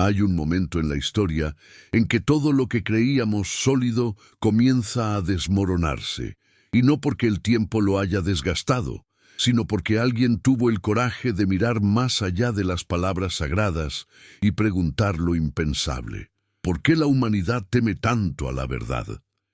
Hay un momento en la historia en que todo lo que creíamos sólido comienza a desmoronarse, y no porque el tiempo lo haya desgastado, sino porque alguien tuvo el coraje de mirar más allá de las palabras sagradas y preguntar lo impensable. ¿Por qué la humanidad teme tanto a la verdad?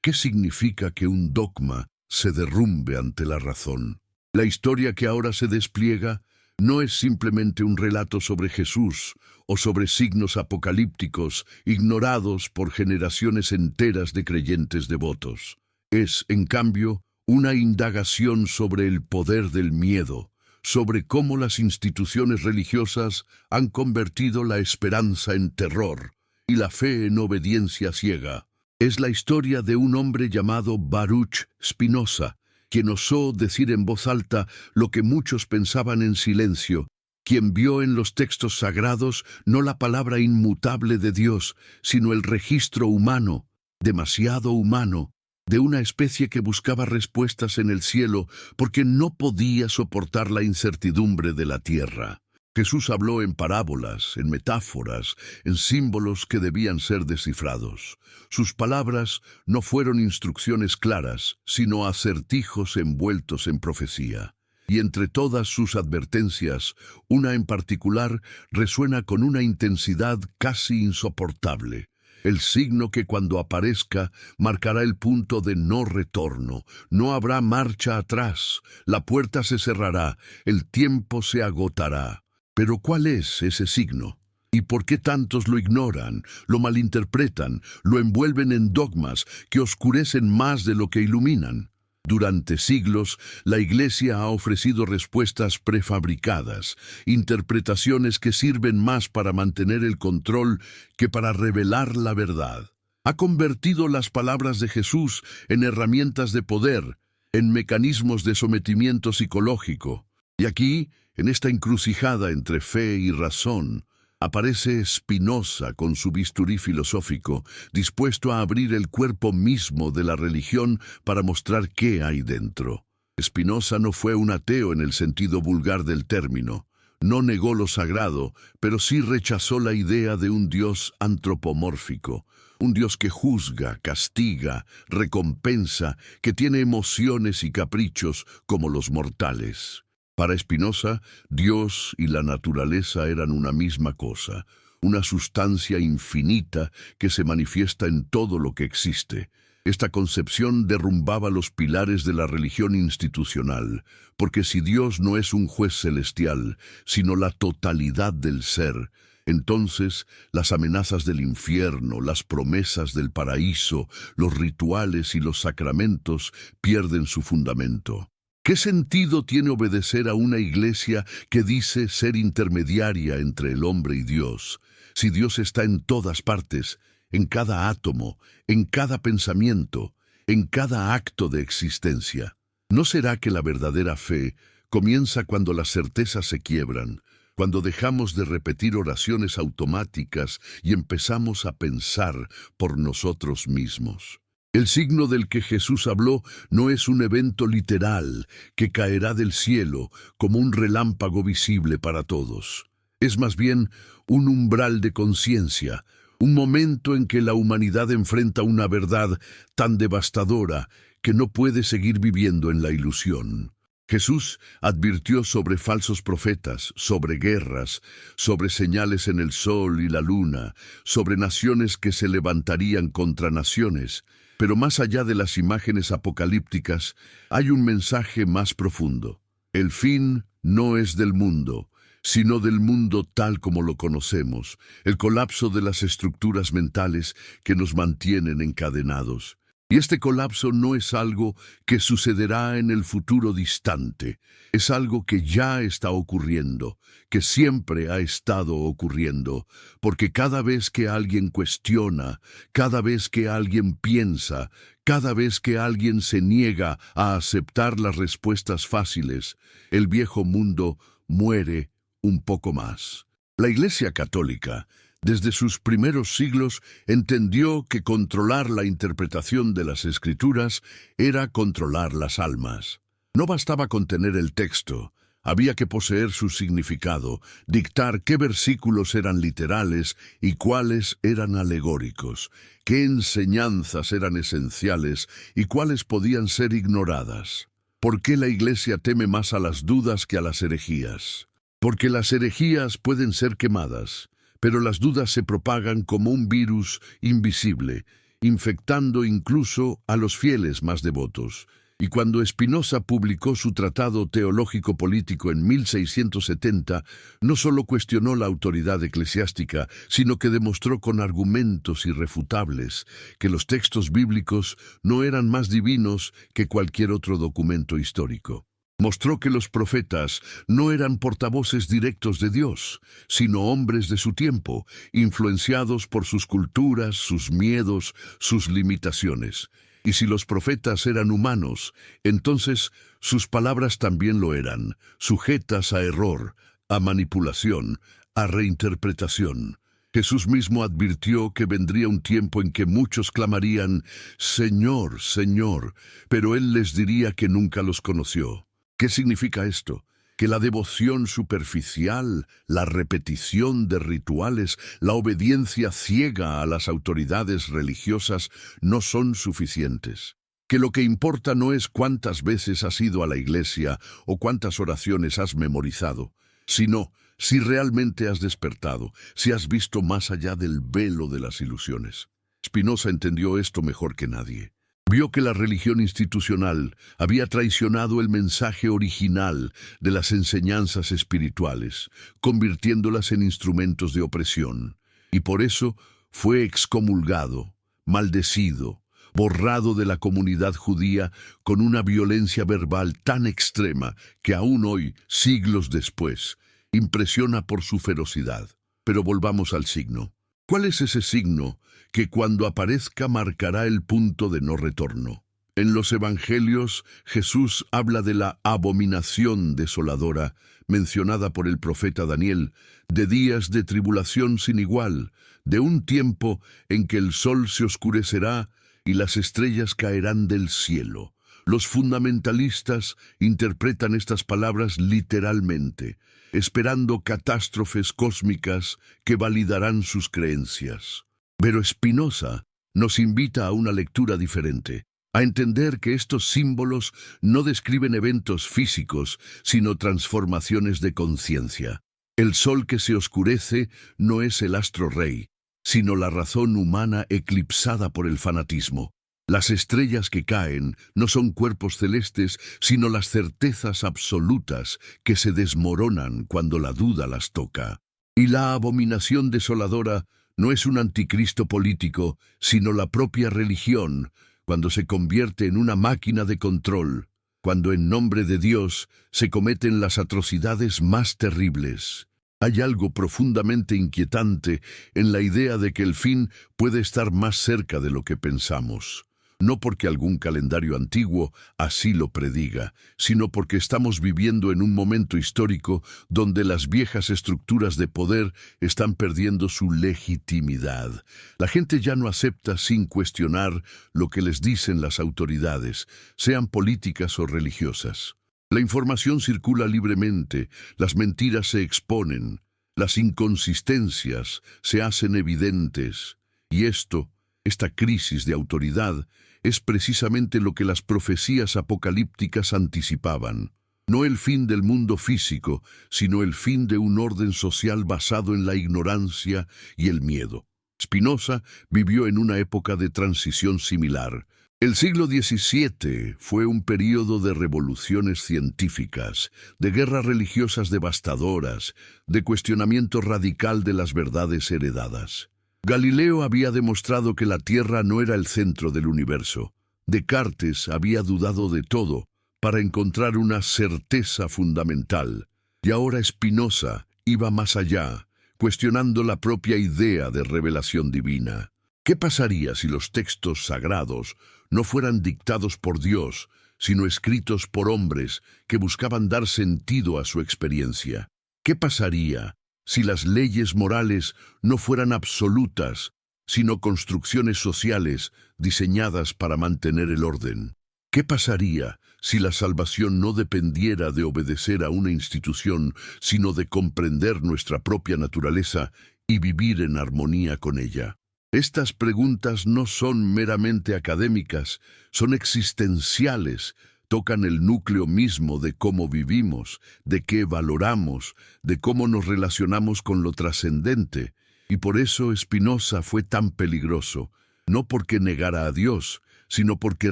¿Qué significa que un dogma se derrumbe ante la razón? La historia que ahora se despliega no es simplemente un relato sobre Jesús o sobre signos apocalípticos ignorados por generaciones enteras de creyentes devotos. Es, en cambio, una indagación sobre el poder del miedo, sobre cómo las instituciones religiosas han convertido la esperanza en terror y la fe en obediencia ciega. Es la historia de un hombre llamado Baruch Spinoza, quien osó decir en voz alta lo que muchos pensaban en silencio, quien vio en los textos sagrados no la palabra inmutable de Dios, sino el registro humano, demasiado humano, de una especie que buscaba respuestas en el cielo porque no podía soportar la incertidumbre de la tierra. Jesús habló en parábolas, en metáforas, en símbolos que debían ser descifrados. Sus palabras no fueron instrucciones claras, sino acertijos envueltos en profecía. Y entre todas sus advertencias, una en particular resuena con una intensidad casi insoportable. El signo que cuando aparezca marcará el punto de no retorno. No habrá marcha atrás, la puerta se cerrará, el tiempo se agotará. Pero ¿cuál es ese signo? ¿Y por qué tantos lo ignoran, lo malinterpretan, lo envuelven en dogmas que oscurecen más de lo que iluminan? Durante siglos, la Iglesia ha ofrecido respuestas prefabricadas, interpretaciones que sirven más para mantener el control que para revelar la verdad. Ha convertido las palabras de Jesús en herramientas de poder, en mecanismos de sometimiento psicológico. Y aquí, en esta encrucijada entre fe y razón, aparece Spinoza con su bisturí filosófico, dispuesto a abrir el cuerpo mismo de la religión para mostrar qué hay dentro. Spinoza no fue un ateo en el sentido vulgar del término. No negó lo sagrado, pero sí rechazó la idea de un Dios antropomórfico, un Dios que juzga, castiga, recompensa, que tiene emociones y caprichos como los mortales. Para Spinoza, Dios y la naturaleza eran una misma cosa, una sustancia infinita que se manifiesta en todo lo que existe. Esta concepción derrumbaba los pilares de la religión institucional, porque si Dios no es un juez celestial, sino la totalidad del ser, entonces las amenazas del infierno, las promesas del paraíso, los rituales y los sacramentos pierden su fundamento. ¿Qué sentido tiene obedecer a una iglesia que dice ser intermediaria entre el hombre y Dios, si Dios está en todas partes, en cada átomo, en cada pensamiento, en cada acto de existencia? ¿No será que la verdadera fe comienza cuando las certezas se quiebran, cuando dejamos de repetir oraciones automáticas y empezamos a pensar por nosotros mismos? El signo del que Jesús habló no es un evento literal que caerá del cielo como un relámpago visible para todos. Es más bien un umbral de conciencia, un momento en que la humanidad enfrenta una verdad tan devastadora que no puede seguir viviendo en la ilusión. Jesús advirtió sobre falsos profetas, sobre guerras, sobre señales en el sol y la luna, sobre naciones que se levantarían contra naciones. Pero más allá de las imágenes apocalípticas, hay un mensaje más profundo. El fin no es del mundo, sino del mundo tal como lo conocemos, el colapso de las estructuras mentales que nos mantienen encadenados. Y este colapso no es algo que sucederá en el futuro distante, es algo que ya está ocurriendo, que siempre ha estado ocurriendo, porque cada vez que alguien cuestiona, cada vez que alguien piensa, cada vez que alguien se niega a aceptar las respuestas fáciles, el viejo mundo muere un poco más. La Iglesia Católica, desde sus primeros siglos, entendió que controlar la interpretación de las Escrituras era controlar las almas. No bastaba con tener el texto, Había que poseer su significado, dictar qué versículos eran literales y cuáles eran alegóricos, qué enseñanzas eran esenciales y cuáles podían ser ignoradas. ¿Por qué la Iglesia teme más a las dudas que a las herejías? Porque las herejías pueden ser quemadas, pero las dudas se propagan como un virus invisible, infectando incluso a los fieles más devotos. Y cuando Spinoza publicó su Tratado Teológico-Político en 1670, no solo cuestionó la autoridad eclesiástica, sino que demostró con argumentos irrefutables que los textos bíblicos no eran más divinos que cualquier otro documento histórico. Mostró que los profetas no eran portavoces directos de Dios, sino hombres de su tiempo, influenciados por sus culturas, sus miedos, sus limitaciones. Y si los profetas eran humanos, entonces sus palabras también lo eran, sujetas a error, a manipulación, a reinterpretación. Jesús mismo advirtió que vendría un tiempo en que muchos clamarían, «Señor, Señor», pero Él les diría que nunca los conoció. ¿Qué significa esto? Que la devoción superficial, la repetición de rituales, la obediencia ciega a las autoridades religiosas no son suficientes. Que lo que importa no es cuántas veces has ido a la iglesia o cuántas oraciones has memorizado, sino si realmente has despertado, si has visto más allá del velo de las ilusiones. Spinoza entendió esto mejor que nadie. Vio que la religión institucional había traicionado el mensaje original de las enseñanzas espirituales, convirtiéndolas en instrumentos de opresión, y por eso fue excomulgado, maldecido, borrado de la comunidad judía con una violencia verbal tan extrema que aún hoy, siglos después, impresiona por su ferocidad. Pero volvamos al signo. ¿Cuál es ese signo que cuando aparezca marcará el punto de no retorno? En los Evangelios, Jesús habla de la abominación desoladora, mencionada por el profeta Daniel, de días de tribulación sin igual, de un tiempo en que el sol se oscurecerá y las estrellas caerán del cielo. Los fundamentalistas interpretan estas palabras literalmente, esperando catástrofes cósmicas que validarán sus creencias. Pero Spinoza nos invita a una lectura diferente, a entender que estos símbolos no describen eventos físicos, sino transformaciones de conciencia. El sol que se oscurece no es el astro rey, sino la razón humana eclipsada por el fanatismo. Las estrellas que caen no son cuerpos celestes, sino las certezas absolutas que se desmoronan cuando la duda las toca. Y la abominación desoladora no es un anticristo político, sino la propia religión, cuando se convierte en una máquina de control, cuando en nombre de Dios se cometen las atrocidades más terribles. Hay algo profundamente inquietante en la idea de que el fin puede estar más cerca de lo que pensamos. No porque algún calendario antiguo así lo prediga, sino porque estamos viviendo en un momento histórico donde las viejas estructuras de poder están perdiendo su legitimidad. La gente ya no acepta sin cuestionar lo que les dicen las autoridades, sean políticas o religiosas. La información circula libremente, las mentiras se exponen, las inconsistencias se hacen evidentes, y esta crisis de autoridad, es precisamente lo que las profecías apocalípticas anticipaban. No el fin del mundo físico, sino el fin de un orden social basado en la ignorancia y el miedo. Spinoza vivió en una época de transición similar. El siglo XVII fue un período de revoluciones científicas, de guerras religiosas devastadoras, de cuestionamiento radical de las verdades heredadas. Galileo había demostrado que la Tierra no era el centro del universo. Descartes había dudado de todo para encontrar una certeza fundamental. Y ahora Spinoza iba más allá, cuestionando la propia idea de revelación divina. ¿Qué pasaría si los textos sagrados no fueran dictados por Dios, sino escritos por hombres que buscaban dar sentido a su experiencia? ¿Qué pasaría si las leyes morales no fueran absolutas, sino construcciones sociales diseñadas para mantener el orden? ¿Qué pasaría si la salvación no dependiera de obedecer a una institución, sino de comprender nuestra propia naturaleza y vivir en armonía con ella? Estas preguntas no son meramente académicas, son existenciales, tocan el núcleo mismo de cómo vivimos, de qué valoramos, de cómo nos relacionamos con lo trascendente. Y por eso Spinoza fue tan peligroso, no porque negara a Dios, sino porque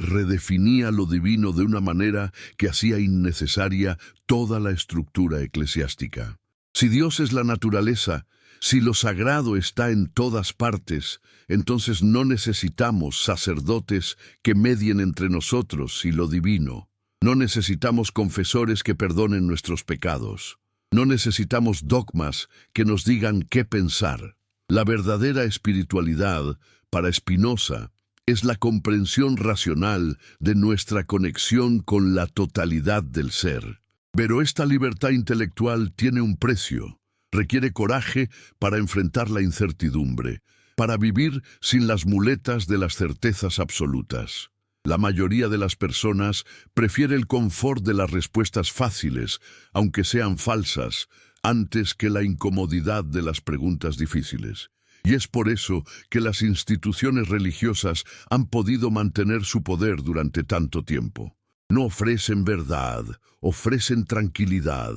redefinía lo divino de una manera que hacía innecesaria toda la estructura eclesiástica. Si Dios es la naturaleza, si lo sagrado está en todas partes, entonces no necesitamos sacerdotes que medien entre nosotros y lo divino. No necesitamos confesores que perdonen nuestros pecados. No necesitamos dogmas que nos digan qué pensar. La verdadera espiritualidad, para Spinoza, es la comprensión racional de nuestra conexión con la totalidad del ser. Pero esta libertad intelectual tiene un precio. Requiere coraje para enfrentar la incertidumbre, para vivir sin las muletas de las certezas absolutas. La mayoría de las personas prefiere el confort de las respuestas fáciles, aunque sean falsas, antes que la incomodidad de las preguntas difíciles. Y es por eso que las instituciones religiosas han podido mantener su poder durante tanto tiempo. No ofrecen verdad, ofrecen tranquilidad.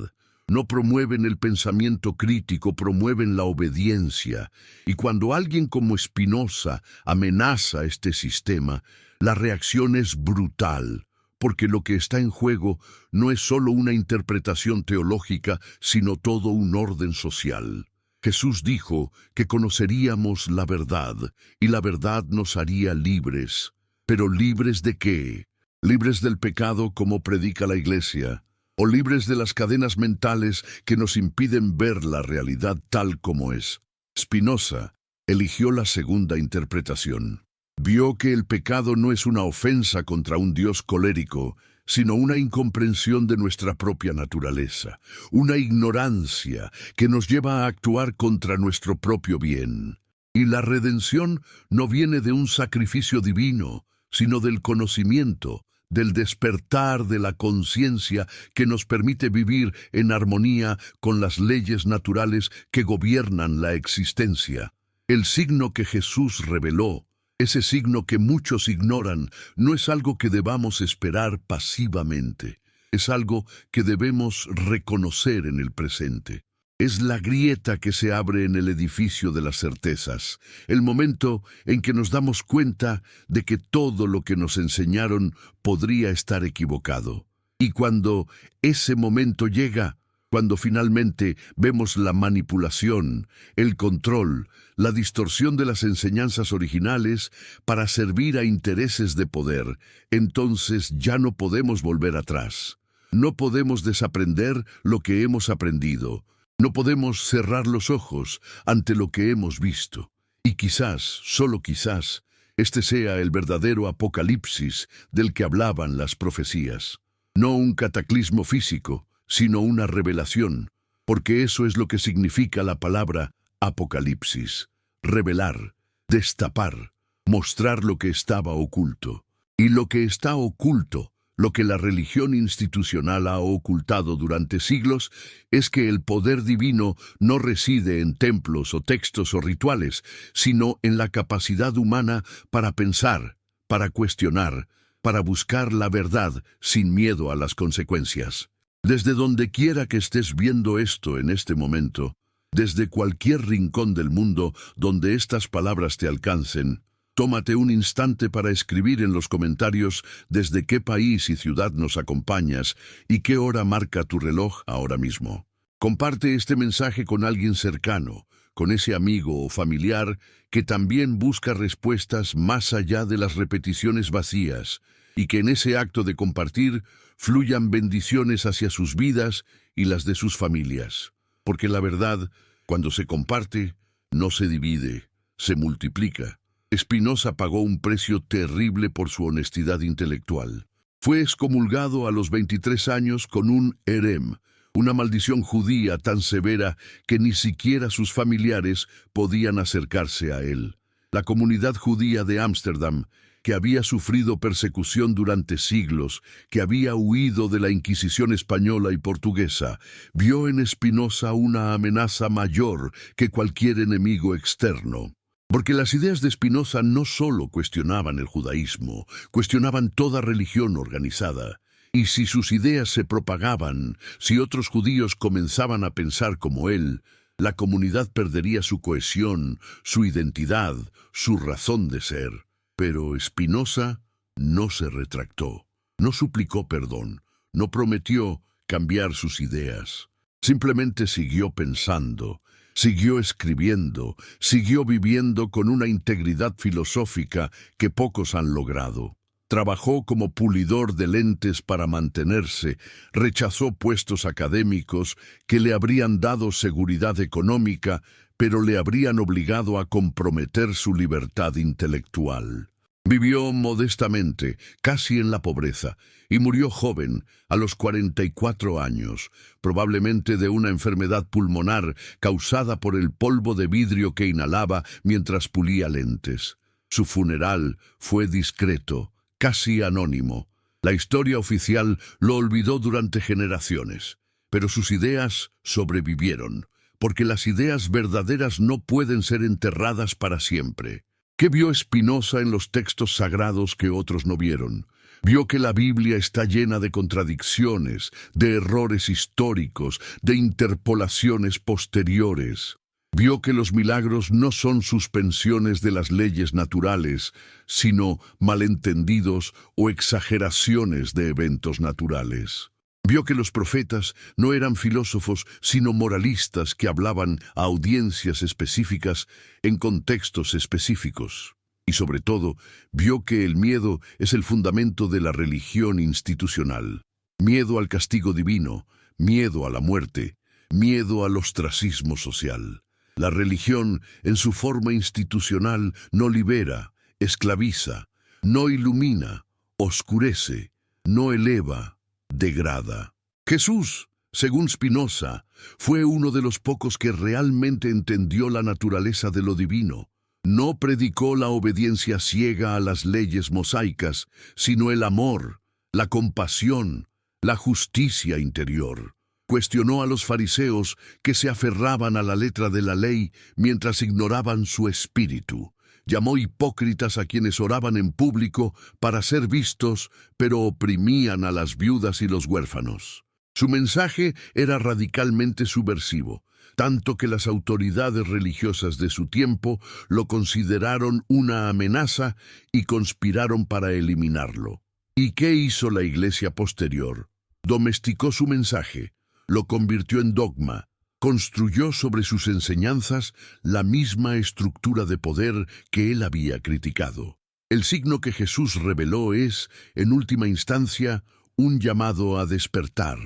No promueven el pensamiento crítico, promueven la obediencia. Y cuando alguien como Spinoza amenaza este sistema, la reacción es brutal, porque lo que está en juego no es solo una interpretación teológica, sino todo un orden social. Jesús dijo que conoceríamos la verdad, y la verdad nos haría libres. ¿Pero libres de qué? ¿Libres del pecado como predica la Iglesia? ¿O libres de las cadenas mentales que nos impiden ver la realidad tal como es? Spinoza eligió la segunda interpretación. Vio que el pecado no es una ofensa contra un Dios colérico, sino una incomprensión de nuestra propia naturaleza, una ignorancia que nos lleva a actuar contra nuestro propio bien. Y la redención no viene de un sacrificio divino, sino del conocimiento, del despertar de la conciencia que nos permite vivir en armonía con las leyes naturales que gobiernan la existencia. El signo que Jesús reveló, ese signo que muchos ignoran, no es algo que debamos esperar pasivamente. Es algo que debemos reconocer en el presente. Es la grieta que se abre en el edificio de las certezas, el momento en que nos damos cuenta de que todo lo que nos enseñaron podría estar equivocado. Y cuando ese momento llega, cuando finalmente vemos la manipulación, el control, la distorsión de las enseñanzas originales para servir a intereses de poder, entonces ya no podemos volver atrás. No podemos desaprender lo que hemos aprendido. No podemos cerrar los ojos ante lo que hemos visto. Y quizás, solo quizás, este sea el verdadero apocalipsis del que hablaban las profecías. No un cataclismo físico, sino una revelación, porque eso es lo que significa la palabra apocalipsis. Revelar, destapar, mostrar lo que estaba oculto. Y lo que está oculto, lo que la religión institucional ha ocultado durante siglos, es que el poder divino no reside en templos o textos o rituales, sino en la capacidad humana para pensar, para cuestionar, para buscar la verdad sin miedo a las consecuencias. Desde donde quiera que estés viendo esto en este momento, desde cualquier rincón del mundo donde estas palabras te alcancen, tómate un instante para escribir en los comentarios desde qué país y ciudad nos acompañas y qué hora marca tu reloj ahora mismo. Comparte este mensaje con alguien cercano, con ese amigo o familiar que también busca respuestas más allá de las repeticiones vacías, y que en ese acto de compartir fluyan bendiciones hacia sus vidas y las de sus familias. Porque la verdad, cuando se comparte, no se divide, se multiplica. Spinoza pagó un precio terrible por su honestidad intelectual. Fue excomulgado a los 23 años con un herem, una maldición judía tan severa que ni siquiera sus familiares podían acercarse a él. La comunidad judía de Ámsterdam que había sufrido persecución durante siglos, que había huido de la Inquisición española y portuguesa, vio en Spinoza una amenaza mayor que cualquier enemigo externo. Porque las ideas de Spinoza no solo cuestionaban el judaísmo, cuestionaban toda religión organizada. Y si sus ideas se propagaban, si otros judíos comenzaban a pensar como él, la comunidad perdería su cohesión, su identidad, su razón de ser. Pero Spinoza no se retractó, no suplicó perdón, no prometió cambiar sus ideas. Simplemente siguió pensando, siguió escribiendo, siguió viviendo con una integridad filosófica que pocos han logrado. Trabajó como pulidor de lentes para mantenerse, rechazó puestos académicos que le habrían dado seguridad económica, pero le habrían obligado a comprometer su libertad intelectual. Vivió modestamente, casi en la pobreza, y murió joven, a los 44 años, probablemente de una enfermedad pulmonar causada por el polvo de vidrio que inhalaba mientras pulía lentes. Su funeral fue discreto, casi anónimo. La historia oficial lo olvidó durante generaciones, pero sus ideas sobrevivieron, porque las ideas verdaderas no pueden ser enterradas para siempre. ¿Qué vio Spinoza en los textos sagrados que otros no vieron? Vio que la Biblia está llena de contradicciones, de errores históricos, de interpolaciones posteriores. Vio que los milagros no son suspensiones de las leyes naturales, sino malentendidos o exageraciones de eventos naturales. Vio que los profetas no eran filósofos, sino moralistas que hablaban a audiencias específicas en contextos específicos. Y sobre todo, vio que el miedo es el fundamento de la religión institucional. Miedo al castigo divino, miedo a la muerte, miedo al ostracismo social. La religión, en su forma institucional, no libera, esclaviza, no ilumina, oscurece, no eleva, degrada. Jesús, según Spinoza, fue uno de los pocos que realmente entendió la naturaleza de lo divino. No predicó la obediencia ciega a las leyes mosaicas, sino el amor, la compasión, la justicia interior. Cuestionó a los fariseos que se aferraban a la letra de la ley mientras ignoraban su espíritu. Llamó hipócritas a quienes oraban en público para ser vistos, pero oprimían a las viudas y los huérfanos. Su mensaje era radicalmente subversivo, tanto que las autoridades religiosas de su tiempo lo consideraron una amenaza y conspiraron para eliminarlo. ¿Y qué hizo la Iglesia posterior? Domesticó su mensaje, lo convirtió en dogma, construyó sobre sus enseñanzas la misma estructura de poder que él había criticado. El signo que Jesús reveló es, en última instancia, un llamado a despertar.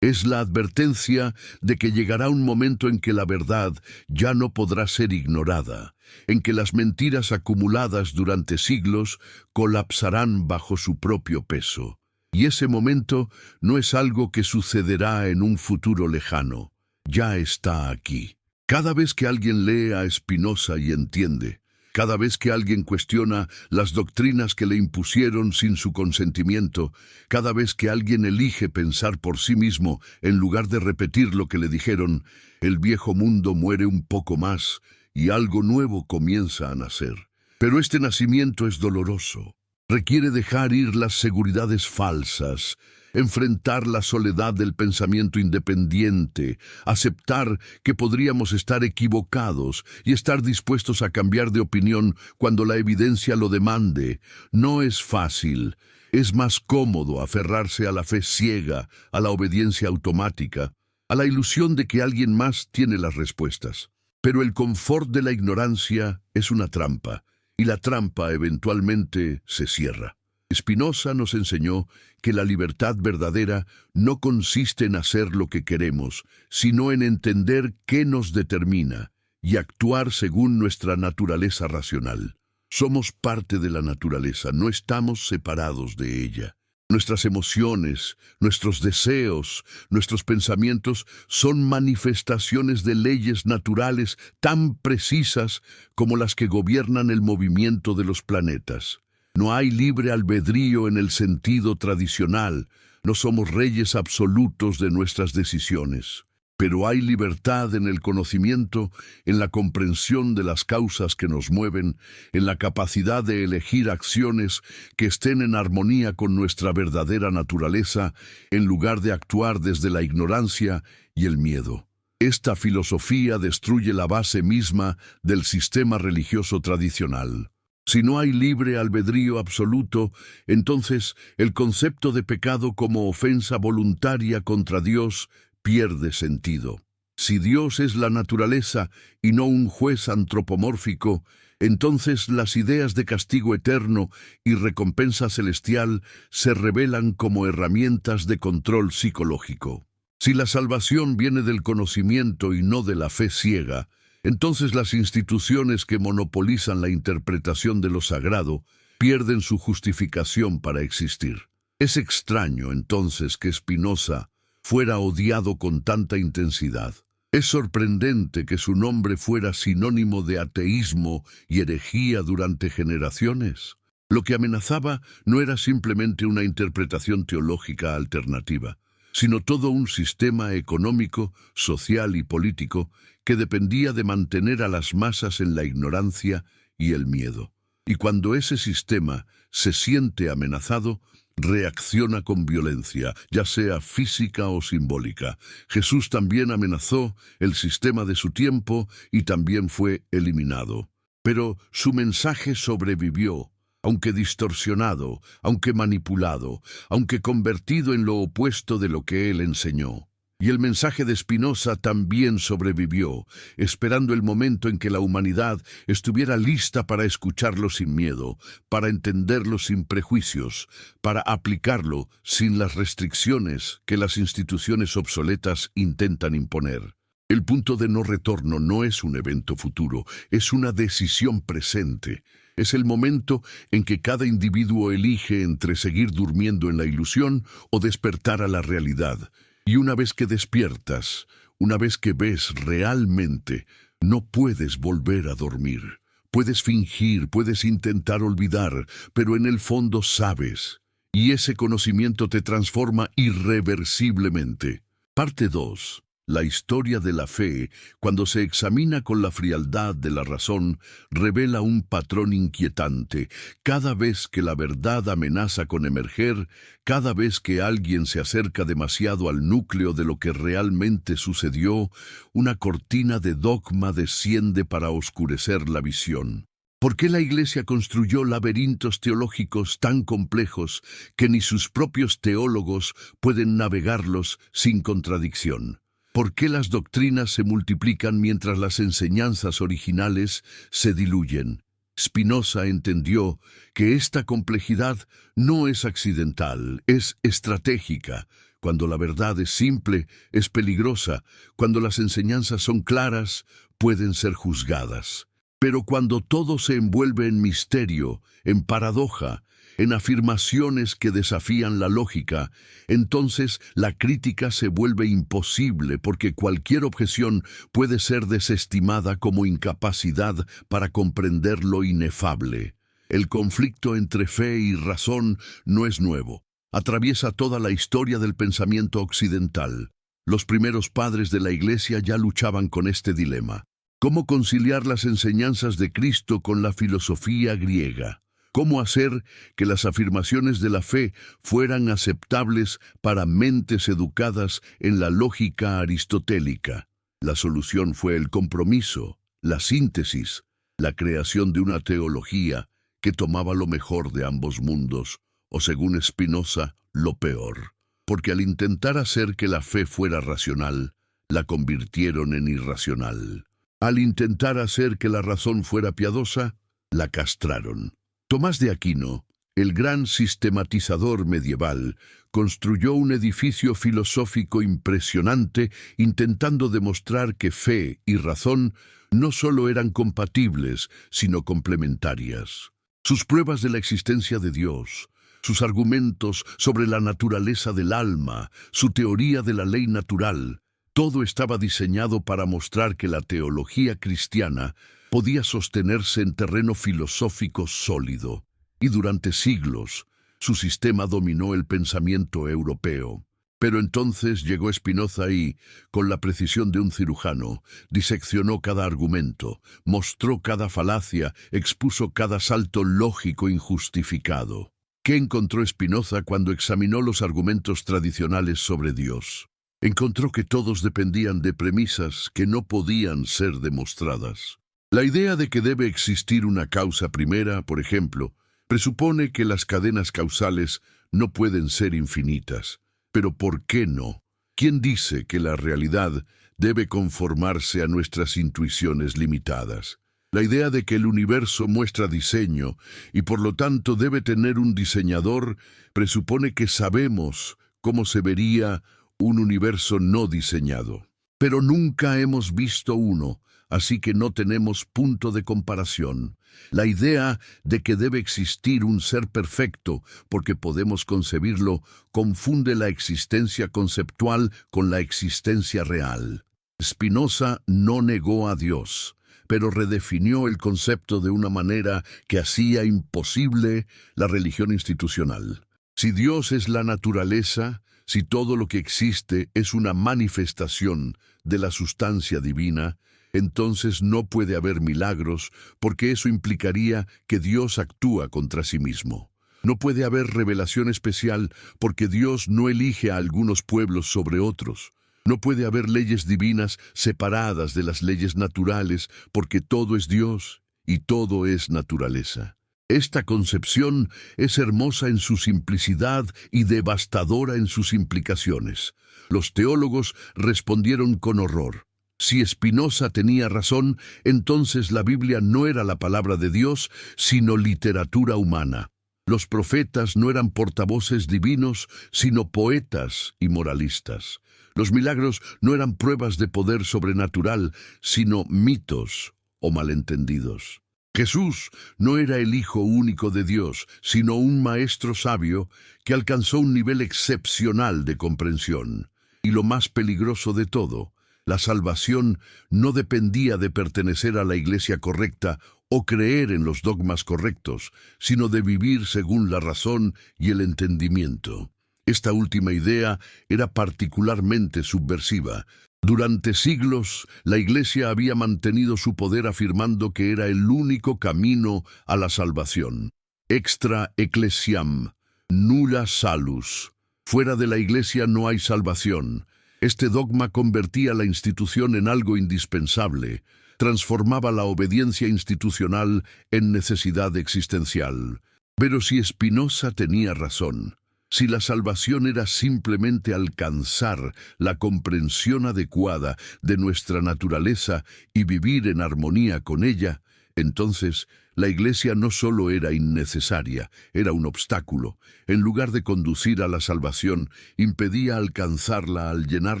Es la advertencia de que llegará un momento en que la verdad ya no podrá ser ignorada, en que las mentiras acumuladas durante siglos colapsarán bajo su propio peso. Y ese momento no es algo que sucederá en un futuro lejano. Ya está aquí. Cada vez que alguien lee a Spinoza y entiende, cada vez que alguien cuestiona las doctrinas que le impusieron sin su consentimiento, cada vez que alguien elige pensar por sí mismo en lugar de repetir lo que le dijeron, el viejo mundo muere un poco más y algo nuevo comienza a nacer. Pero este nacimiento es doloroso. Requiere dejar ir las seguridades falsas, enfrentar la soledad del pensamiento independiente, aceptar que podríamos estar equivocados y estar dispuestos a cambiar de opinión cuando la evidencia lo demande. No es fácil. Es más cómodo aferrarse a la fe ciega, a la obediencia automática, a la ilusión de que alguien más tiene las respuestas. Pero el confort de la ignorancia es una trampa, y la trampa eventualmente se cierra. Spinoza nos enseñó que la libertad verdadera no consiste en hacer lo que queremos, sino en entender qué nos determina y actuar según nuestra naturaleza racional. Somos parte de la naturaleza, no estamos separados de ella. Nuestras emociones, nuestros deseos, nuestros pensamientos son manifestaciones de leyes naturales tan precisas como las que gobiernan el movimiento de los planetas. No hay libre albedrío en el sentido tradicional, no somos reyes absolutos de nuestras decisiones. Pero hay libertad en el conocimiento, en la comprensión de las causas que nos mueven, en la capacidad de elegir acciones que estén en armonía con nuestra verdadera naturaleza, en lugar de actuar desde la ignorancia y el miedo. Esta filosofía destruye la base misma del sistema religioso tradicional. Si no hay libre albedrío absoluto, entonces el concepto de pecado como ofensa voluntaria contra Dios pierde sentido. Si Dios es la naturaleza y no un juez antropomórfico, entonces las ideas de castigo eterno y recompensa celestial se revelan como herramientas de control psicológico. Si la salvación viene del conocimiento y no de la fe ciega, entonces las instituciones que monopolizan la interpretación de lo sagrado pierden su justificación para existir. Es extraño, entonces, que Spinoza fuera odiado con tanta intensidad. Es sorprendente que su nombre fuera sinónimo de ateísmo y herejía durante generaciones. Lo que amenazaba no era simplemente una interpretación teológica alternativa, sino todo un sistema económico, social y político que dependía de mantener a las masas en la ignorancia y el miedo. Y cuando ese sistema se siente amenazado, reacciona con violencia, ya sea física o simbólica. Jesús también amenazó el sistema de su tiempo y también fue eliminado. Pero su mensaje sobrevivió, aunque distorsionado, aunque manipulado, aunque convertido en lo opuesto de lo que él enseñó. Y el mensaje de Spinoza también sobrevivió, esperando el momento en que la humanidad estuviera lista para escucharlo sin miedo, para entenderlo sin prejuicios, para aplicarlo sin las restricciones que las instituciones obsoletas intentan imponer. El punto de no retorno no es un evento futuro, es una decisión presente. Es el momento en que cada individuo elige entre seguir durmiendo en la ilusión o despertar a la realidad. Y una vez que despiertas, una vez que ves realmente, no puedes volver a dormir. Puedes fingir, puedes intentar olvidar, pero en el fondo sabes. Y ese conocimiento te transforma irreversiblemente. Parte 2. La historia de la fe, cuando se examina con la frialdad de la razón, revela un patrón inquietante. Cada vez que la verdad amenaza con emerger, cada vez que alguien se acerca demasiado al núcleo de lo que realmente sucedió, una cortina de dogma desciende para oscurecer la visión. ¿Por qué la Iglesia construyó laberintos teológicos tan complejos que ni sus propios teólogos pueden navegarlos sin contradicción? ¿Por qué las doctrinas se multiplican mientras las enseñanzas originales se diluyen? Spinoza entendió que esta complejidad no es accidental, es estratégica. Cuando la verdad es simple, es peligrosa. Cuando las enseñanzas son claras, pueden ser juzgadas. Pero cuando todo se envuelve en misterio, en paradoja, en afirmaciones que desafían la lógica, entonces la crítica se vuelve imposible porque cualquier objeción puede ser desestimada como incapacidad para comprender lo inefable. El conflicto entre fe y razón no es nuevo. Atraviesa toda la historia del pensamiento occidental. Los primeros padres de la Iglesia ya luchaban con este dilema. ¿Cómo conciliar las enseñanzas de Cristo con la filosofía griega? ¿Cómo hacer que las afirmaciones de la fe fueran aceptables para mentes educadas en la lógica aristotélica? La solución fue el compromiso, la síntesis, la creación de una teología que tomaba lo mejor de ambos mundos, o según Spinoza, lo peor. Porque al intentar hacer que la fe fuera racional, la convirtieron en irracional. Al intentar hacer que la razón fuera piadosa, la castraron. Tomás de Aquino, el gran sistematizador medieval, construyó un edificio filosófico impresionante intentando demostrar que fe y razón no solo eran compatibles, sino complementarias. Sus pruebas de la existencia de Dios, sus argumentos sobre la naturaleza del alma, su teoría de la ley natural, todo estaba diseñado para mostrar que la teología cristiana podía sostenerse en terreno filosófico sólido. y durante siglos su sistema dominó el pensamiento europeo. Pero entonces llegó Spinoza y, con la precisión de un cirujano, diseccionó cada argumento, mostró cada falacia, expuso cada salto lógico injustificado. ¿Qué encontró Spinoza cuando examinó los argumentos tradicionales sobre Dios? Encontró que todos dependían de premisas que no podían ser demostradas. La idea de que debe existir una causa primera, por ejemplo, presupone que las cadenas causales no pueden ser infinitas. Pero ¿por qué no? ¿Quién dice que la realidad debe conformarse a nuestras intuiciones limitadas? La idea de que el universo muestra diseño y por lo tanto debe tener un diseñador presupone que sabemos cómo se vería un universo no diseñado. Pero nunca hemos visto uno, así que no tenemos punto de comparación. La idea de que debe existir un ser perfecto, porque podemos concebirlo, confunde la existencia conceptual con la existencia real. Spinoza no negó a Dios, pero redefinió el concepto de una manera que hacía imposible la religión institucional. Si Dios es la naturaleza, si todo lo que existe es una manifestación de la sustancia divina, entonces no puede haber milagros, porque eso implicaría que Dios actúa contra sí mismo. No puede haber revelación especial, porque Dios no elige a algunos pueblos sobre otros. No puede haber leyes divinas separadas de las leyes naturales, porque todo es Dios y todo es naturaleza. Esta concepción es hermosa en su simplicidad y devastadora en sus implicaciones. Los teólogos respondieron con horror. Si Spinoza tenía razón, entonces la Biblia no era la palabra de Dios, sino literatura humana. Los profetas no eran portavoces divinos, sino poetas y moralistas. Los milagros no eran pruebas de poder sobrenatural, sino mitos o malentendidos. Jesús no era el Hijo único de Dios, sino un maestro sabio que alcanzó un nivel excepcional de comprensión. Y lo más peligroso de todo, la salvación no dependía de pertenecer a la iglesia correcta o creer en los dogmas correctos, sino de vivir según la razón y el entendimiento. Esta última idea era particularmente subversiva. Durante siglos, la Iglesia había mantenido su poder afirmando que era el único camino a la salvación. Extra ecclesiam, nulla salus. Fuera de la Iglesia no hay salvación. Este dogma convertía la institución en algo indispensable, transformaba la obediencia institucional en necesidad existencial. Pero si Spinoza tenía razón, si la salvación era simplemente alcanzar la comprensión adecuada de nuestra naturaleza y vivir en armonía con ella, entonces la Iglesia no solo era innecesaria, era un obstáculo. En lugar de conducir a la salvación, impedía alcanzarla al llenar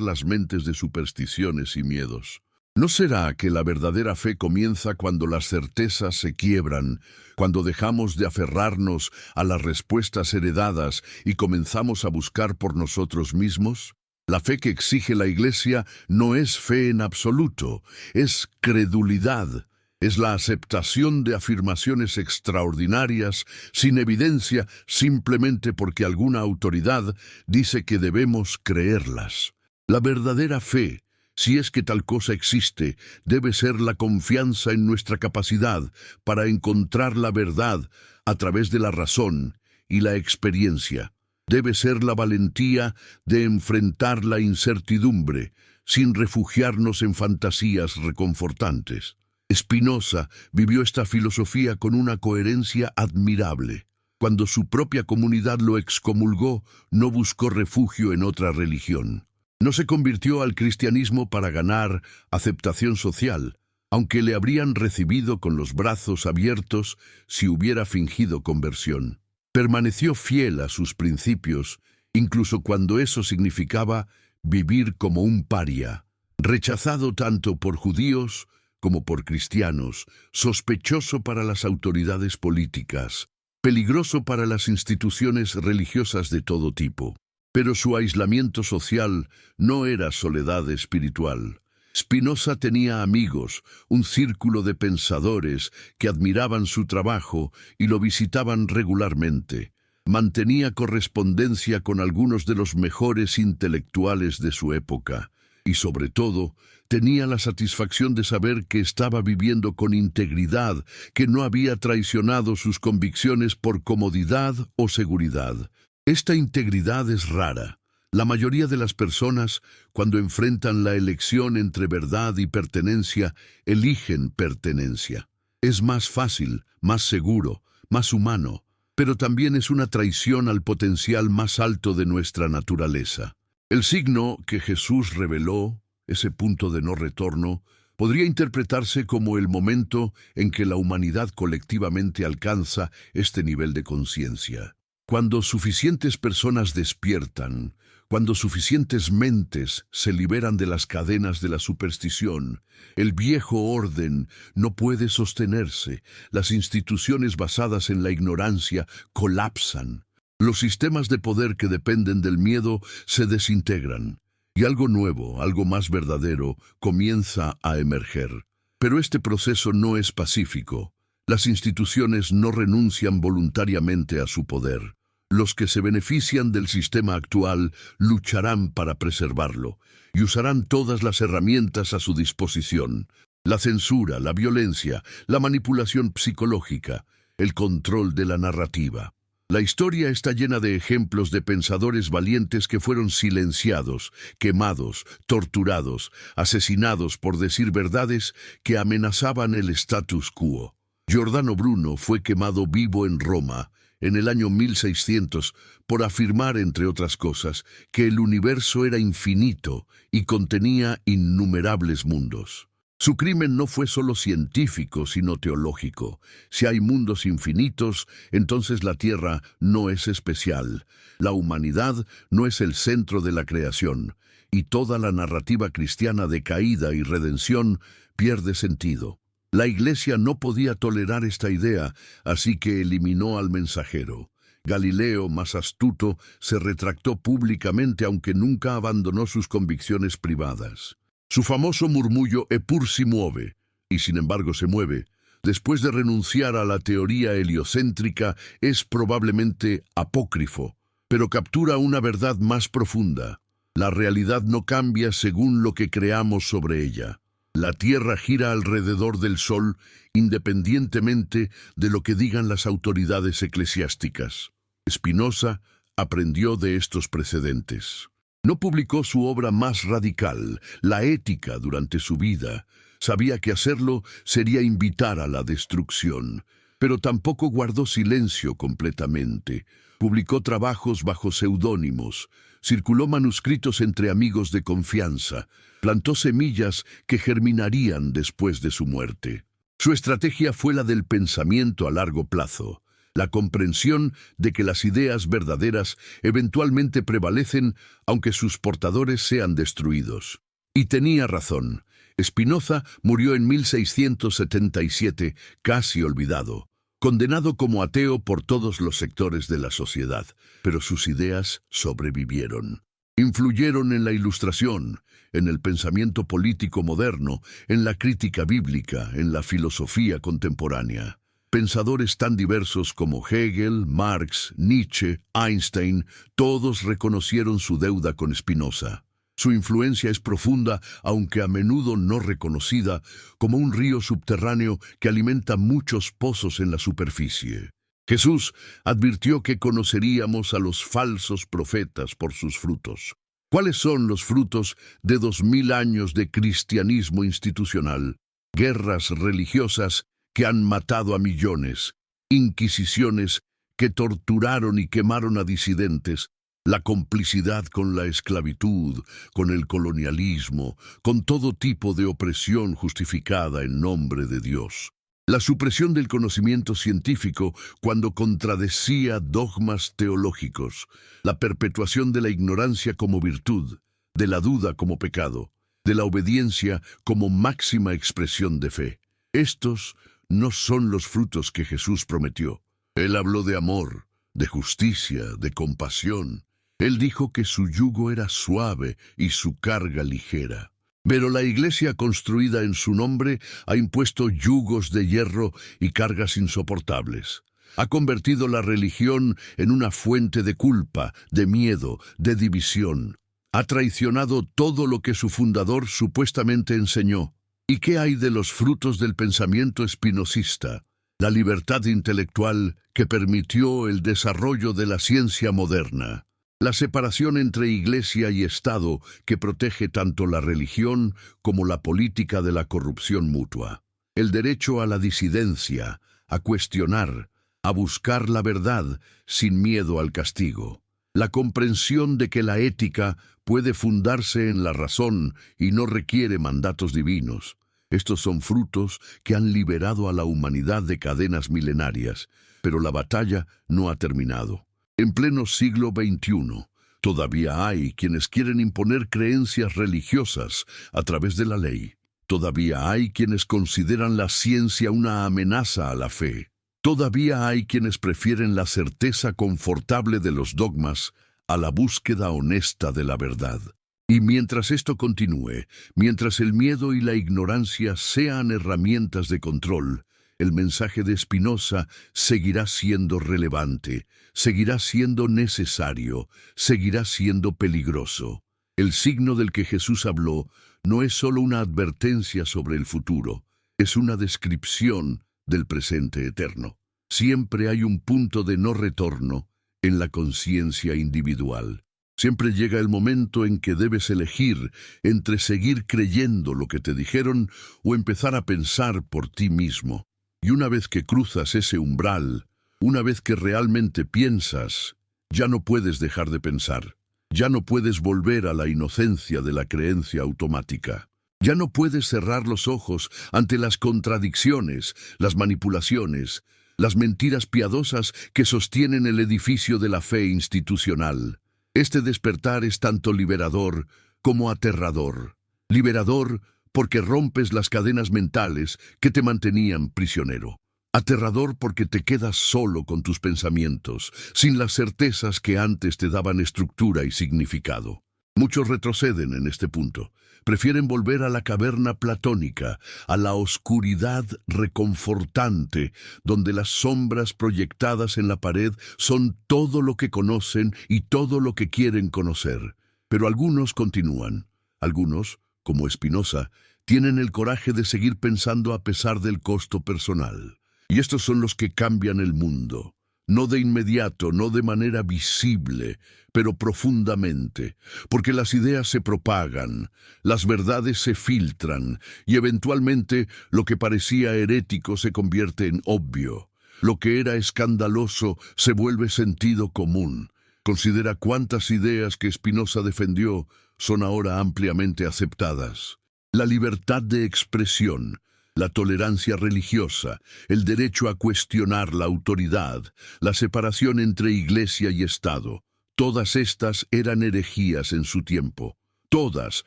las mentes de supersticiones y miedos. ¿No será que la verdadera fe comienza cuando las certezas se quiebran, cuando dejamos de aferrarnos a las respuestas heredadas y comenzamos a buscar por nosotros mismos? La fe que exige la Iglesia no es fe en absoluto, es credulidad. Es la aceptación de afirmaciones extraordinarias, sin evidencia, simplemente porque alguna autoridad dice que debemos creerlas. La verdadera fe, si es que tal cosa existe, debe ser la confianza en nuestra capacidad para encontrar la verdad a través de la razón y la experiencia. Debe ser la valentía de enfrentar la incertidumbre, sin refugiarnos en fantasías reconfortantes. Spinoza vivió esta filosofía con una coherencia admirable. Cuando su propia comunidad lo excomulgó, no buscó refugio en otra religión. No se convirtió al cristianismo para ganar aceptación social, aunque le habrían recibido con los brazos abiertos si hubiera fingido conversión. Permaneció fiel a sus principios, incluso cuando eso significaba vivir como un paria, rechazado tanto por judíos como por cristianos, sospechoso para las autoridades políticas, peligroso para las instituciones religiosas de todo tipo. Pero su aislamiento social no era soledad espiritual, Spinoza tenía amigos, un círculo de pensadores que admiraban su trabajo y lo visitaban regularmente. Mantenía correspondencia con algunos de los mejores intelectuales de su época y, sobre todo, tenía la satisfacción de saber que estaba viviendo con integridad, que no había traicionado sus convicciones por comodidad o seguridad. Esta integridad es rara. La mayoría de las personas, cuando enfrentan la elección entre verdad y pertenencia, eligen pertenencia. Es más fácil, más seguro, más humano, pero también es una traición al potencial más alto de nuestra naturaleza. El signo que Jesús reveló, ese punto de no retorno, podría interpretarse como el momento en que la humanidad colectivamente alcanza este nivel de conciencia. Cuando suficientes personas despiertan, cuando suficientes mentes se liberan de las cadenas de la superstición, el viejo orden no puede sostenerse, las instituciones basadas en la ignorancia colapsan, los sistemas de poder que dependen del miedo se desintegran, y algo nuevo, algo más verdadero, comienza a emerger. Pero este proceso no es pacífico. Las instituciones no renuncian voluntariamente a su poder. Los que se benefician del sistema actual lucharán para preservarlo y usarán todas las herramientas a su disposición. La censura, la violencia, la manipulación psicológica, el control de la narrativa. La historia está llena de ejemplos de pensadores valientes que fueron silenciados, quemados, torturados, asesinados por decir verdades que amenazaban el status quo. Giordano Bruno fue quemado vivo en Roma en el año 1600 por afirmar, entre otras cosas, que el universo era infinito y contenía innumerables mundos. Su crimen no fue solo científico, sino teológico. Si hay mundos infinitos, entonces la Tierra no es especial. La humanidad no es el centro de la creación, y toda la narrativa cristiana de caída y redención pierde sentido. La Iglesia no podía tolerar esta idea, así que eliminó al mensajero. Galileo, más astuto, se retractó públicamente aunque nunca abandonó sus convicciones privadas. Su famoso murmullo «Eppur si muove», y sin embargo se mueve, después de renunciar a la teoría heliocéntrica, es probablemente apócrifo, pero captura una verdad más profunda. La realidad no cambia según lo que creamos sobre ella. La Tierra gira alrededor del Sol independientemente de lo que digan las autoridades eclesiásticas. Spinoza aprendió de estos precedentes. No publicó su obra más radical, la Ética, durante su vida. Sabía que hacerlo sería invitar a la destrucción, pero tampoco guardó silencio completamente. Publicó trabajos bajo seudónimos, circuló manuscritos entre amigos de confianza, plantó semillas que germinarían después de su muerte. Su estrategia fue la del pensamiento a largo plazo, la comprensión de que las ideas verdaderas eventualmente prevalecen aunque sus portadores sean destruidos. Y tenía razón. Spinoza murió en 1677, casi olvidado, condenado como ateo por todos los sectores de la sociedad, pero sus ideas sobrevivieron. Influyeron en la Ilustración, en el pensamiento político moderno, en la crítica bíblica, en la filosofía contemporánea. Pensadores tan diversos como Hegel, Marx, Nietzsche, Einstein, todos reconocieron su deuda con Spinoza. Su influencia es profunda, aunque a menudo no reconocida, como un río subterráneo que alimenta muchos pozos en la superficie. Jesús advirtió que conoceríamos a los falsos profetas por sus frutos. ¿Cuáles son los frutos de 2000 años de cristianismo institucional? Guerras religiosas que han matado a millones, inquisiciones que torturaron y quemaron a disidentes, la complicidad con la esclavitud, con el colonialismo, con todo tipo de opresión justificada en nombre de Dios. La supresión del conocimiento científico cuando contradecía dogmas teológicos, la perpetuación de la ignorancia como virtud, de la duda como pecado, de la obediencia como máxima expresión de fe. Estos no son los frutos que Jesús prometió. Él habló de amor, de justicia, de compasión. Él dijo que su yugo era suave y su carga ligera. Pero la Iglesia construida en su nombre ha impuesto yugos de hierro y cargas insoportables. Ha convertido la religión en una fuente de culpa, de miedo, de división. Ha traicionado todo lo que su fundador supuestamente enseñó. ¿Y qué hay de los frutos del pensamiento espinosista? La libertad intelectual que permitió el desarrollo de la ciencia moderna. La separación entre Iglesia y Estado que protege tanto la religión como la política de la corrupción mutua. El derecho a la disidencia, a cuestionar, a buscar la verdad sin miedo al castigo. La comprensión de que la ética puede fundarse en la razón y no requiere mandatos divinos. Estos son frutos que han liberado a la humanidad de cadenas milenarias, pero la batalla no ha terminado. En pleno siglo XXI, todavía hay quienes quieren imponer creencias religiosas a través de la ley. Todavía hay quienes consideran la ciencia una amenaza a la fe. Todavía hay quienes prefieren la certeza confortable de los dogmas a la búsqueda honesta de la verdad. Y mientras esto continúe, mientras el miedo y la ignorancia sean herramientas de control, el mensaje de Spinoza seguirá siendo relevante, seguirá siendo necesario, seguirá siendo peligroso. El signo del que Jesús habló no es solo una advertencia sobre el futuro, es una descripción del presente eterno. Siempre hay un punto de no retorno en la conciencia individual. Siempre llega el momento en que debes elegir entre seguir creyendo lo que te dijeron o empezar a pensar por ti mismo. Y una vez que cruzas ese umbral, una vez que realmente piensas, ya no puedes dejar de pensar. Ya no puedes volver a la inocencia de la creencia automática. Ya no puedes cerrar los ojos ante las contradicciones, las manipulaciones, las mentiras piadosas que sostienen el edificio de la fe institucional. Este despertar es tanto liberador como aterrador. Liberador porque rompes las cadenas mentales que te mantenían prisionero. Aterrador porque te quedas solo con tus pensamientos, sin las certezas que antes te daban estructura y significado. Muchos retroceden en este punto. Prefieren volver a la caverna platónica, a la oscuridad reconfortante, donde las sombras proyectadas en la pared son todo lo que conocen y todo lo que quieren conocer. Pero algunos continúan. Algunos, como Spinoza, tienen el coraje de seguir pensando a pesar del costo personal. Y estos son los que cambian el mundo. No de inmediato, no de manera visible, pero profundamente, porque las ideas se propagan, las verdades se filtran, y eventualmente lo que parecía herético se convierte en obvio. Lo que era escandaloso se vuelve sentido común. Considera cuántas ideas que Spinoza defendió son ahora ampliamente aceptadas. La libertad de expresión, la tolerancia religiosa, el derecho a cuestionar la autoridad, la separación entre Iglesia y Estado. Todas estas eran herejías en su tiempo. Todas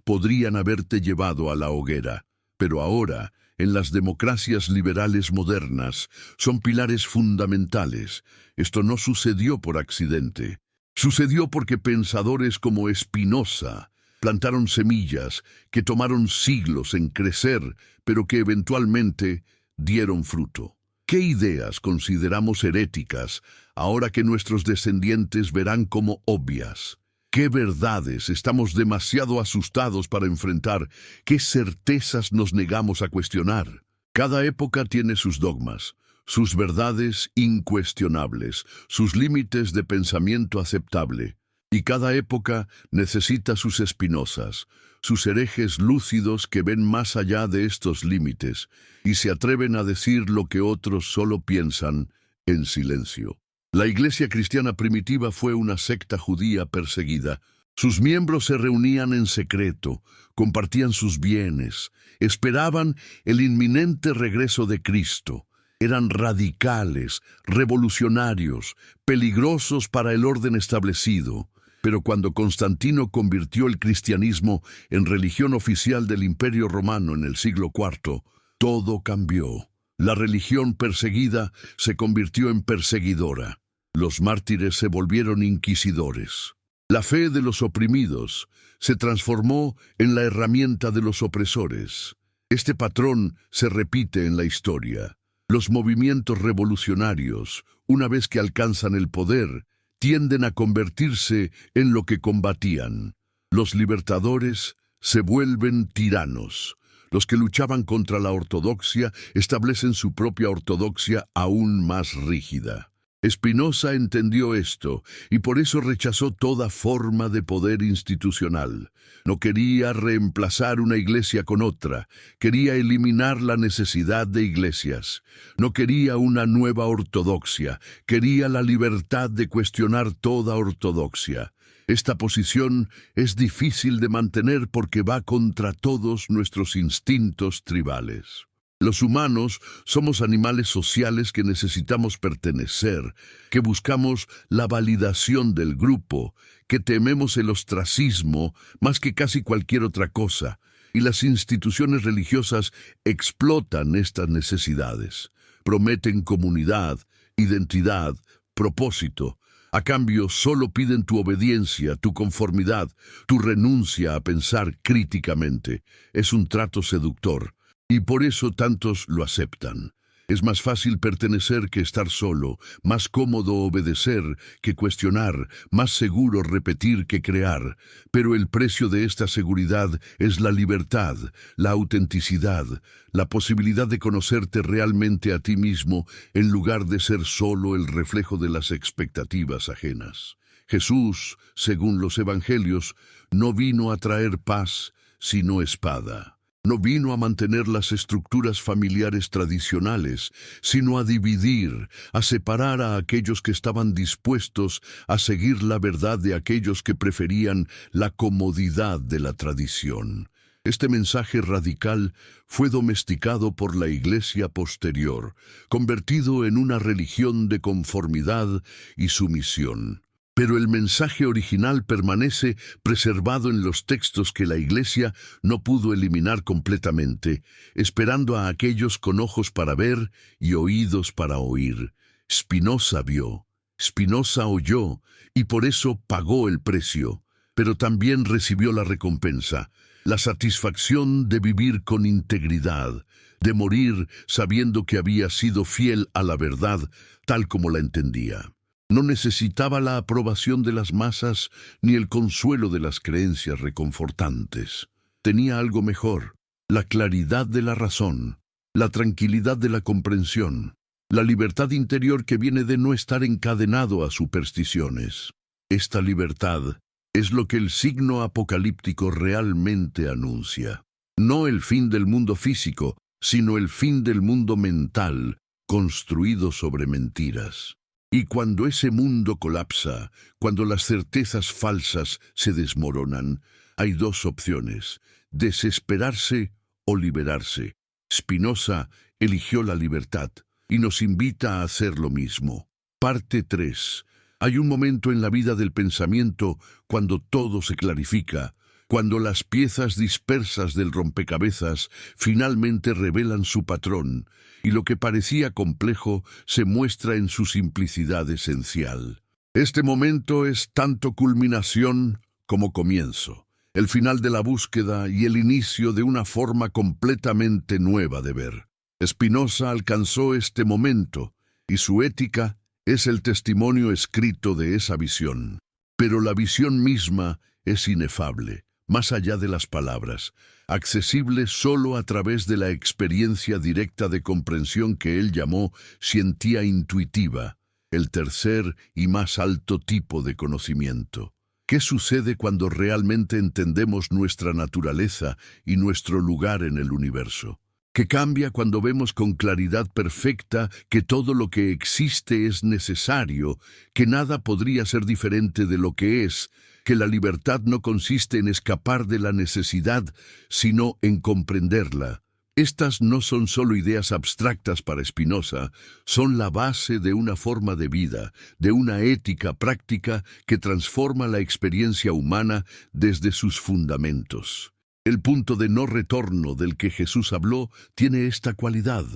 podrían haberte llevado a la hoguera. Pero ahora, en las democracias liberales modernas, son pilares fundamentales. Esto no sucedió por accidente. Sucedió porque pensadores como Spinoza plantaron semillas que tomaron siglos en crecer, pero que eventualmente dieron fruto. ¿Qué ideas consideramos heréticas ahora que nuestros descendientes verán como obvias? ¿Qué verdades estamos demasiado asustados para enfrentar? ¿Qué certezas nos negamos a cuestionar? Cada época tiene sus dogmas, sus verdades incuestionables, sus límites de pensamiento aceptable. Y cada época necesita sus Spinozas, sus herejes lúcidos que ven más allá de estos límites y se atreven a decir lo que otros solo piensan en silencio. La Iglesia cristiana primitiva fue una secta judía perseguida. Sus miembros se reunían en secreto, compartían sus bienes, esperaban el inminente regreso de Cristo. Eran radicales, revolucionarios, peligrosos para el orden establecido. Pero cuando Constantino convirtió el cristianismo en religión oficial del Imperio Romano en el siglo IV, todo cambió. La religión perseguida se convirtió en perseguidora. Los mártires se volvieron inquisidores. La fe de los oprimidos se transformó en la herramienta de los opresores. Este patrón se repite en la historia. Los movimientos revolucionarios, una vez que alcanzan el poder, tienden a convertirse en lo que combatían. Los libertadores se vuelven tiranos. Los que luchaban contra la ortodoxia establecen su propia ortodoxia aún más rígida. Spinoza entendió esto y por eso rechazó toda forma de poder institucional. No quería reemplazar una iglesia con otra, quería eliminar la necesidad de iglesias. No quería una nueva ortodoxia, quería la libertad de cuestionar toda ortodoxia. Esta posición es difícil de mantener porque va contra todos nuestros instintos tribales. Los humanos somos animales sociales que necesitamos pertenecer, que buscamos la validación del grupo, que tememos el ostracismo más que casi cualquier otra cosa, y las instituciones religiosas explotan estas necesidades. Prometen comunidad, identidad, propósito. A cambio, solo piden tu obediencia, tu conformidad, tu renuncia a pensar críticamente. Es un trato seductor. Y por eso tantos lo aceptan. Es más fácil pertenecer que estar solo, más cómodo obedecer que cuestionar, más seguro repetir que crear. Pero el precio de esta seguridad es la libertad, la autenticidad, la posibilidad de conocerte realmente a ti mismo en lugar de ser solo el reflejo de las expectativas ajenas. Jesús, según los evangelios, no vino a traer paz, sino espada. No vino a mantener las estructuras familiares tradicionales, sino a dividir, a separar a aquellos que estaban dispuestos a seguir la verdad de aquellos que preferían la comodidad de la tradición. Este mensaje radical fue domesticado por la Iglesia posterior, convertido en una religión de conformidad y sumisión. Pero el mensaje original permanece preservado en los textos que la Iglesia no pudo eliminar completamente, esperando a aquellos con ojos para ver y oídos para oír. Spinoza vio, Spinoza oyó, y por eso pagó el precio, pero también recibió la recompensa, la satisfacción de vivir con integridad, de morir sabiendo que había sido fiel a la verdad tal como la entendía. No necesitaba la aprobación de las masas ni el consuelo de las creencias reconfortantes. Tenía algo mejor, la claridad de la razón, la tranquilidad de la comprensión, la libertad interior que viene de no estar encadenado a supersticiones. Esta libertad es lo que el signo apocalíptico realmente anuncia. No el fin del mundo físico, sino el fin del mundo mental, construido sobre mentiras. Y cuando ese mundo colapsa, cuando las certezas falsas se desmoronan, hay dos opciones: desesperarse o liberarse. Spinoza eligió la libertad y nos invita a hacer lo mismo. Parte 3. Hay un momento en la vida del pensamiento cuando todo se clarifica, cuando las piezas dispersas del rompecabezas finalmente revelan su patrón, y lo que parecía complejo se muestra en su simplicidad esencial. Este momento es tanto culminación como comienzo, el final de la búsqueda y el inicio de una forma completamente nueva de ver. Spinoza alcanzó este momento, y su ética es el testimonio escrito de esa visión. Pero la visión misma es inefable, más allá de las palabras, accesible solo a través de la experiencia directa de comprensión que él llamó scientia intuitiva, el tercer y más alto tipo de conocimiento. ¿Qué sucede cuando realmente entendemos nuestra naturaleza y nuestro lugar en el universo? ¿Qué cambia cuando vemos con claridad perfecta que todo lo que existe es necesario, que nada podría ser diferente de lo que es, que la libertad no consiste en escapar de la necesidad, sino en comprenderla? Estas no son solo ideas abstractas para Spinoza, son la base de una forma de vida, de una ética práctica que transforma la experiencia humana desde sus fundamentos. El punto de no retorno del que Jesús habló tiene esta cualidad.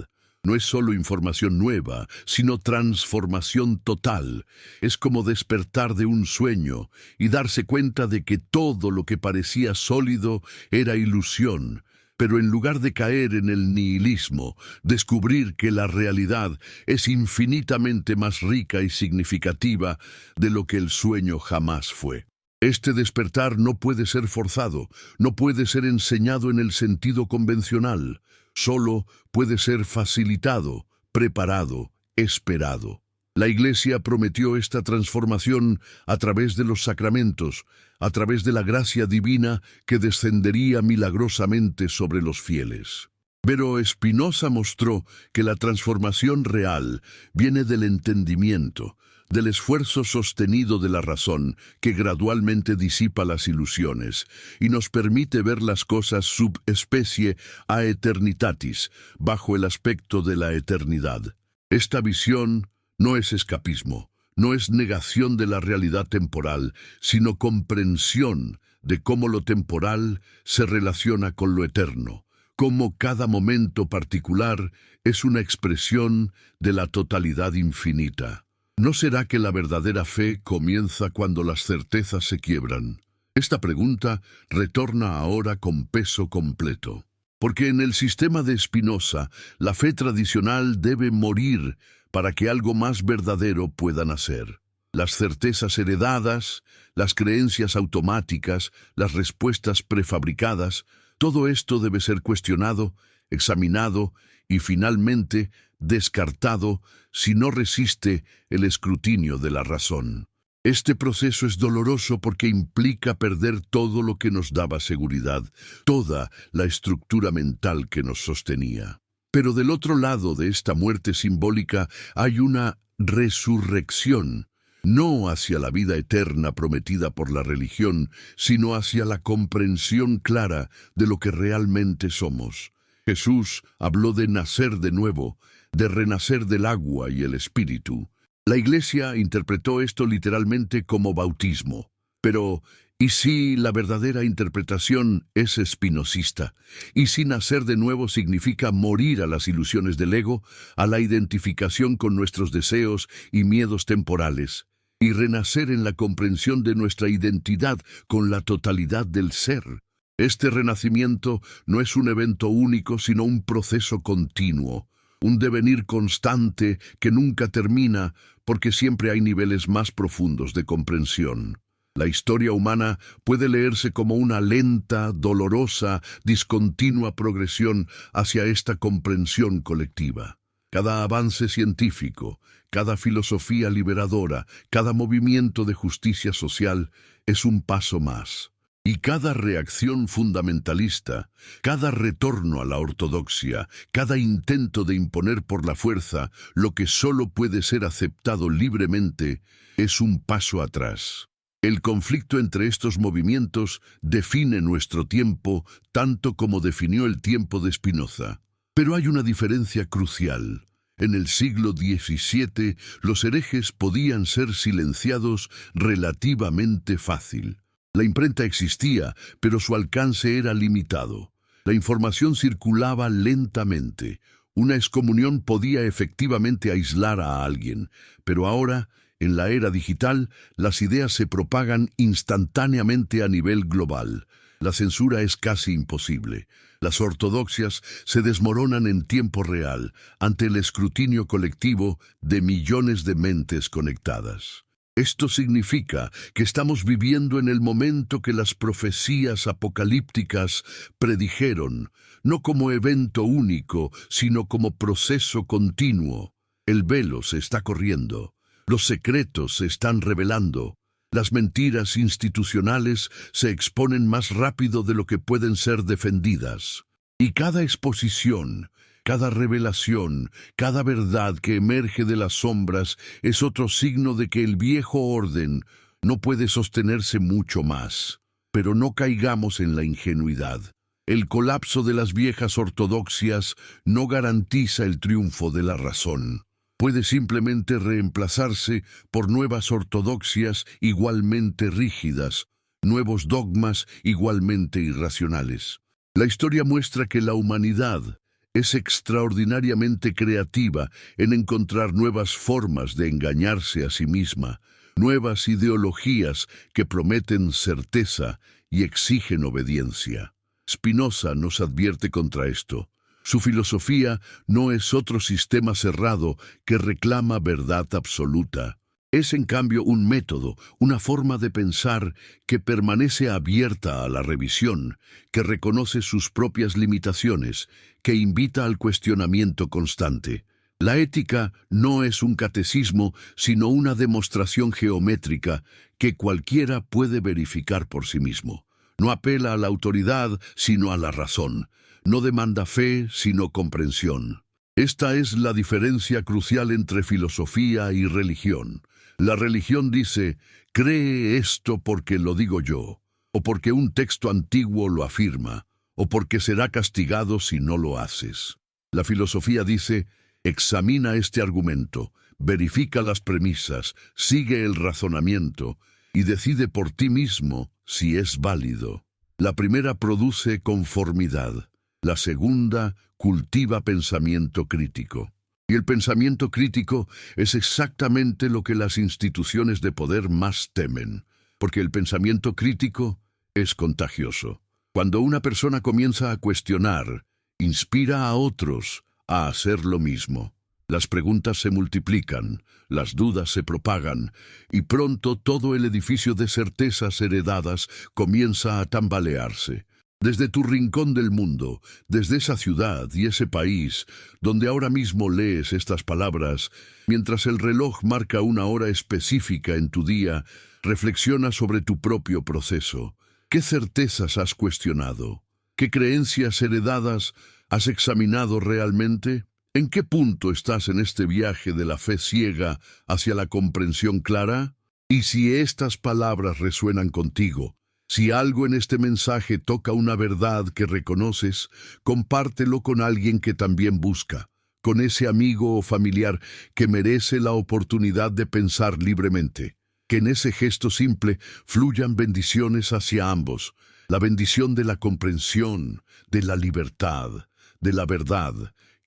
No es solo información nueva, sino transformación total. Es como despertar de un sueño y darse cuenta de que todo lo que parecía sólido era ilusión. Pero en lugar de caer en el nihilismo, descubrir que la realidad es infinitamente más rica y significativa de lo que el sueño jamás fue. Este despertar no puede ser forzado, no puede ser enseñado en el sentido convencional. Solo puede ser facilitado, preparado, esperado. La Iglesia prometió esta transformación a través de los sacramentos, a través de la gracia divina que descendería milagrosamente sobre los fieles. Pero Spinoza mostró que la transformación real viene del entendimiento, del esfuerzo sostenido de la razón que gradualmente disipa las ilusiones y nos permite ver las cosas subespecie a eternitatis, bajo el aspecto de la eternidad. Esta visión no es escapismo, no es negación de la realidad temporal, sino comprensión de cómo lo temporal se relaciona con lo eterno, cómo cada momento particular es una expresión de la totalidad infinita. ¿No será que la verdadera fe comienza cuando las certezas se quiebran? Esta pregunta retorna ahora con peso completo. Porque en el sistema de Spinoza, la fe tradicional debe morir para que algo más verdadero pueda nacer. Las certezas heredadas, las creencias automáticas, las respuestas prefabricadas, todo esto debe ser cuestionado, examinado y finalmente descartado si no resiste el escrutinio de la razón. Este proceso es doloroso porque implica perder todo lo que nos daba seguridad, toda la estructura mental que nos sostenía. Pero del otro lado de esta muerte simbólica hay una resurrección, no hacia la vida eterna prometida por la religión, sino hacia la comprensión clara de lo que realmente somos. Jesús habló de nacer de nuevo, de renacer del agua y el espíritu. La Iglesia interpretó esto literalmente como bautismo. Pero, ¿y si la verdadera interpretación es espinosista? ¿Y si nacer de nuevo significa morir a las ilusiones del ego, a la identificación con nuestros deseos y miedos temporales, y renacer en la comprensión de nuestra identidad con la totalidad del ser? Este renacimiento no es un evento único, sino un proceso continuo, un devenir constante que nunca termina porque siempre hay niveles más profundos de comprensión. La historia humana puede leerse como una lenta, dolorosa, discontinua progresión hacia esta comprensión colectiva. Cada avance científico, cada filosofía liberadora, cada movimiento de justicia social es un paso más. Y cada reacción fundamentalista, cada retorno a la ortodoxia, cada intento de imponer por la fuerza lo que solo puede ser aceptado libremente, es un paso atrás. El conflicto entre estos movimientos define nuestro tiempo tanto como definió el tiempo de Spinoza. Pero hay una diferencia crucial. En el siglo XVII, los herejes podían ser silenciados relativamente fácil. La imprenta existía, pero su alcance era limitado. La información circulaba lentamente. Una excomunión podía efectivamente aislar a alguien, pero ahora, en la era digital, las ideas se propagan instantáneamente a nivel global. La censura es casi imposible. Las ortodoxias se desmoronan en tiempo real ante el escrutinio colectivo de millones de mentes conectadas. Esto significa que estamos viviendo en el momento que las profecías apocalípticas predijeron, no como evento único, sino como proceso continuo. El velo se está corriendo, los secretos se están revelando, las mentiras institucionales se exponen más rápido de lo que pueden ser defendidas. Y cada exposición, cada revelación, cada verdad que emerge de las sombras es otro signo de que el viejo orden no puede sostenerse mucho más. Pero no caigamos en la ingenuidad. El colapso de las viejas ortodoxias no garantiza el triunfo de la razón. Puede simplemente reemplazarse por nuevas ortodoxias igualmente rígidas, nuevos dogmas igualmente irracionales. La historia muestra que la humanidad, Es extraordinariamente creativa en encontrar nuevas formas de engañarse a sí misma, nuevas ideologías que prometen certeza y exigen obediencia. Spinoza nos advierte contra esto. Su filosofía no es otro sistema cerrado que reclama verdad absoluta. Es en cambio un método, una forma de pensar que permanece abierta a la revisión, que reconoce sus propias limitaciones, que invita al cuestionamiento constante. La ética no es un catecismo, sino una demostración geométrica que cualquiera puede verificar por sí mismo. No apela a la autoridad, sino a la razón. No demanda fe, sino comprensión. Esta es la diferencia crucial entre filosofía y religión. La religión dice, cree esto porque lo digo yo, o porque un texto antiguo lo afirma, o porque será castigado si no lo haces. La filosofía dice, examina este argumento, verifica las premisas, sigue el razonamiento y decide por ti mismo si es válido. La primera produce conformidad, la segunda cultiva pensamiento crítico. Y el pensamiento crítico es exactamente lo que las instituciones de poder más temen, porque el pensamiento crítico es contagioso. Cuando una persona comienza a cuestionar, inspira a otros a hacer lo mismo. Las preguntas se multiplican, las dudas se propagan, y pronto todo el edificio de certezas heredadas comienza a tambalearse. Desde tu rincón del mundo, desde esa ciudad y ese país, donde ahora mismo lees estas palabras, mientras el reloj marca una hora específica en tu día, reflexiona sobre tu propio proceso. ¿Qué certezas has cuestionado? ¿Qué creencias heredadas has examinado realmente? ¿En qué punto estás en este viaje de la fe ciega hacia la comprensión clara? Y si estas palabras resuenan contigo, si algo en este mensaje toca una verdad que reconoces, compártelo con alguien que también busca, con ese amigo o familiar que merece la oportunidad de pensar libremente. Que en ese gesto simple fluyan bendiciones hacia ambos, la bendición de la comprensión, de la libertad, de la verdad,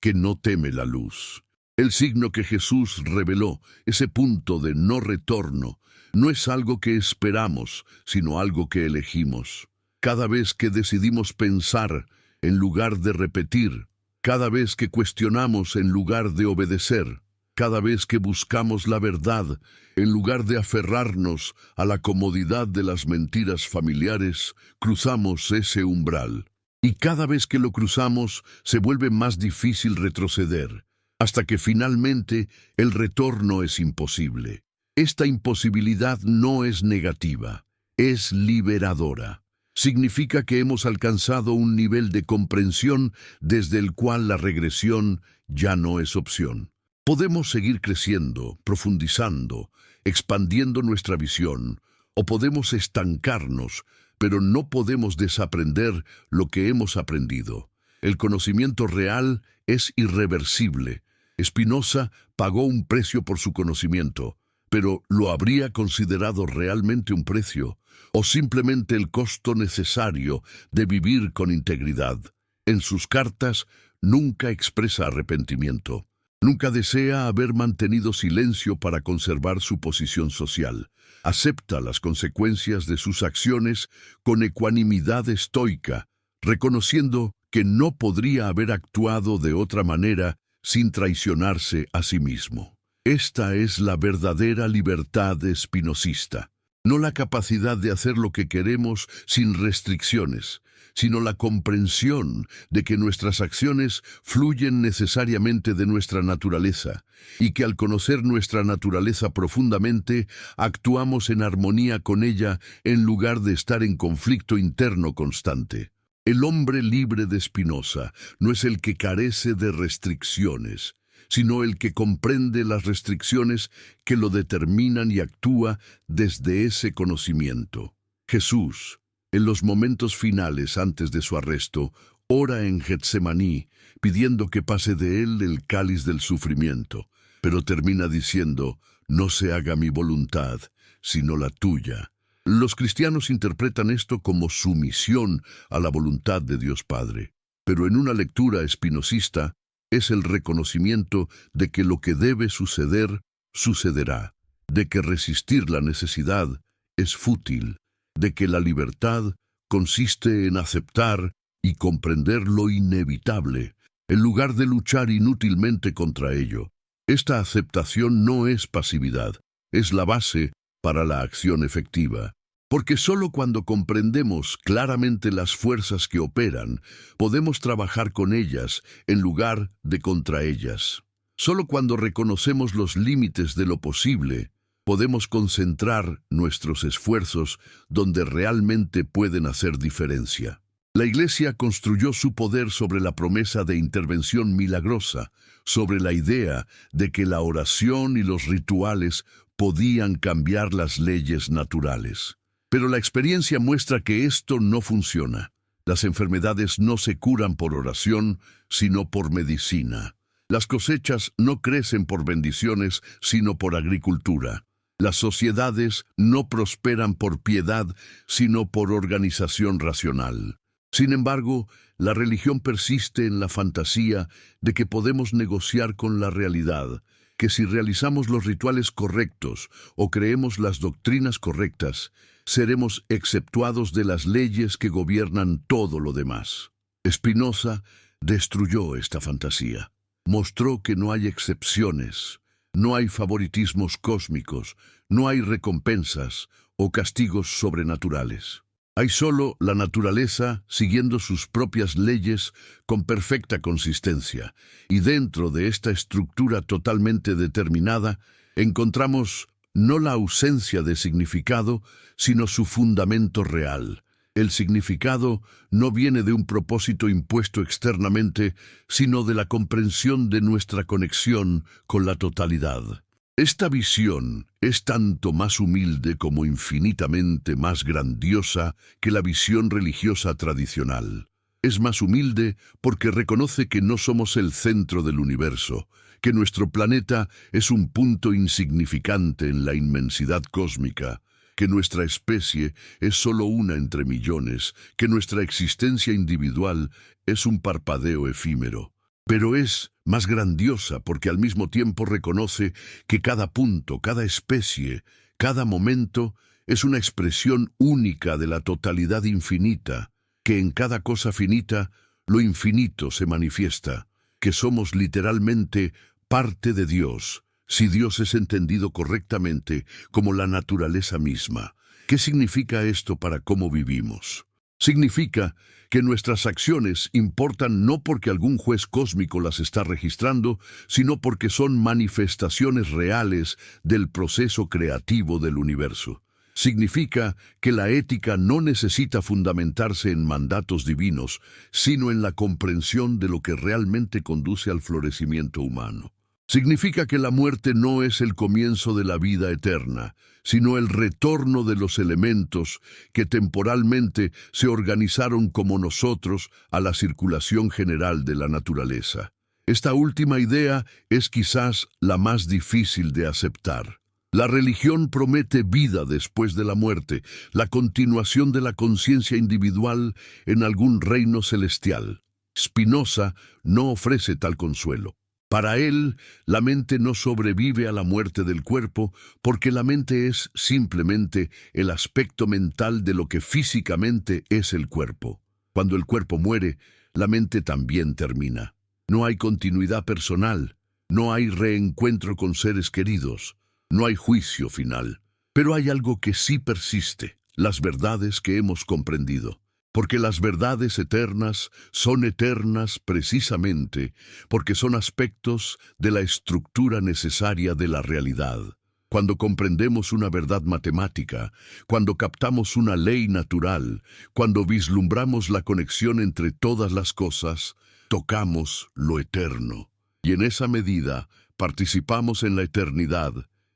que no teme la luz. El signo que Jesús reveló, ese punto de no retorno, no es algo que esperamos, sino algo que elegimos. Cada vez que decidimos pensar en lugar de repetir, cada vez que cuestionamos en lugar de obedecer, cada vez que buscamos la verdad en lugar de aferrarnos a la comodidad de las mentiras familiares, cruzamos ese umbral. Y cada vez que lo cruzamos, se vuelve más difícil retroceder, hasta que finalmente el retorno es imposible. Esta imposibilidad no es negativa, es liberadora. Significa que hemos alcanzado un nivel de comprensión desde el cual la regresión ya no es opción. Podemos seguir creciendo, profundizando, expandiendo nuestra visión, o podemos estancarnos, pero no podemos desaprender lo que hemos aprendido. El conocimiento real es irreversible. Spinoza pagó un precio por su conocimiento, pero ¿lo habría considerado realmente un precio o simplemente el costo necesario de vivir con integridad? En sus cartas nunca expresa arrepentimiento. Nunca desea haber mantenido silencio para conservar su posición social. Acepta las consecuencias de sus acciones con ecuanimidad estoica, reconociendo que no podría haber actuado de otra manera sin traicionarse a sí mismo. Esta es la verdadera libertad espinosista, no la capacidad de hacer lo que queremos sin restricciones, sino la comprensión de que nuestras acciones fluyen necesariamente de nuestra naturaleza, y que al conocer nuestra naturaleza profundamente, actuamos en armonía con ella en lugar de estar en conflicto interno constante. El hombre libre de Spinoza no es el que carece de restricciones, sino el que comprende las restricciones que lo determinan y actúa desde ese conocimiento. Jesús, en los momentos finales antes de su arresto, ora en Getsemaní, pidiendo que pase de él el cáliz del sufrimiento, pero termina diciendo, no se haga mi voluntad, sino la tuya. Los cristianos interpretan esto como sumisión a la voluntad de Dios Padre. pero en una lectura espinosista es el reconocimiento de que lo que debe suceder, sucederá, de que resistir la necesidad es fútil, de que la libertad consiste en aceptar y comprender lo inevitable, en lugar de luchar inútilmente contra ello. Esta aceptación no es pasividad, es la base para la acción efectiva. Porque solo cuando comprendemos claramente las fuerzas que operan, podemos trabajar con ellas en lugar de contra ellas. Solo cuando reconocemos los límites de lo posible, podemos concentrar nuestros esfuerzos donde realmente pueden hacer diferencia. La Iglesia construyó su poder sobre la promesa de intervención milagrosa, sobre la idea de que la oración y los rituales podían cambiar las leyes naturales. Pero la experiencia muestra que esto no funciona. Las enfermedades no se curan por oración, sino por medicina. Las cosechas no crecen por bendiciones, sino por agricultura. Las sociedades no prosperan por piedad, sino por organización racional. Sin embargo, la religión persiste en la fantasía de que podemos negociar con la realidad, que si realizamos los rituales correctos o creemos las doctrinas correctas, seremos exceptuados de las leyes que gobiernan todo lo demás. Spinoza destruyó esta fantasía. Mostró que no hay excepciones, no hay favoritismos cósmicos, no hay recompensas o castigos sobrenaturales. Hay solo la naturaleza siguiendo sus propias leyes con perfecta consistencia, y dentro de esta estructura totalmente determinada encontramos no la ausencia de significado, sino su fundamento real. El significado no viene de un propósito impuesto externamente, sino de la comprensión de nuestra conexión con la totalidad. Esta visión es tanto más humilde como infinitamente más grandiosa que la visión religiosa tradicional. Es más humilde porque reconoce que no somos el centro del universo, que nuestro planeta es un punto insignificante en la inmensidad cósmica, que nuestra especie es solo una entre millones, que nuestra existencia individual es un parpadeo efímero. Pero es más grandiosa porque al mismo tiempo reconoce que cada punto, cada especie, cada momento es una expresión única de la totalidad infinita, que en cada cosa finita lo infinito se manifiesta, que somos literalmente parte de Dios, si Dios es entendido correctamente como la naturaleza misma. ¿Qué significa esto para cómo vivimos? Significa que nuestras acciones importan no porque algún juez cósmico las está registrando, sino porque son manifestaciones reales del proceso creativo del universo. Significa que la ética no necesita fundamentarse en mandatos divinos, sino en la comprensión de lo que realmente conduce al florecimiento humano. Significa que la muerte no es el comienzo de la vida eterna, sino el retorno de los elementos que temporalmente se organizaron como nosotros a la circulación general de la naturaleza. Esta última idea es quizás la más difícil de aceptar. La religión promete vida después de la muerte, la continuación de la conciencia individual en algún reino celestial. Spinoza no ofrece tal consuelo. Para él, la mente no sobrevive a la muerte del cuerpo porque la mente es simplemente el aspecto mental de lo que físicamente es el cuerpo. Cuando el cuerpo muere, la mente también termina. No hay continuidad personal, no hay reencuentro con seres queridos, no hay juicio final. Pero hay algo que sí persiste, las verdades que hemos comprendido. Porque las verdades eternas son eternas precisamente porque son aspectos de la estructura necesaria de la realidad. Cuando comprendemos una verdad matemática, cuando captamos una ley natural, cuando vislumbramos la conexión entre todas las cosas, tocamos lo eterno. Y en esa medida participamos en la eternidad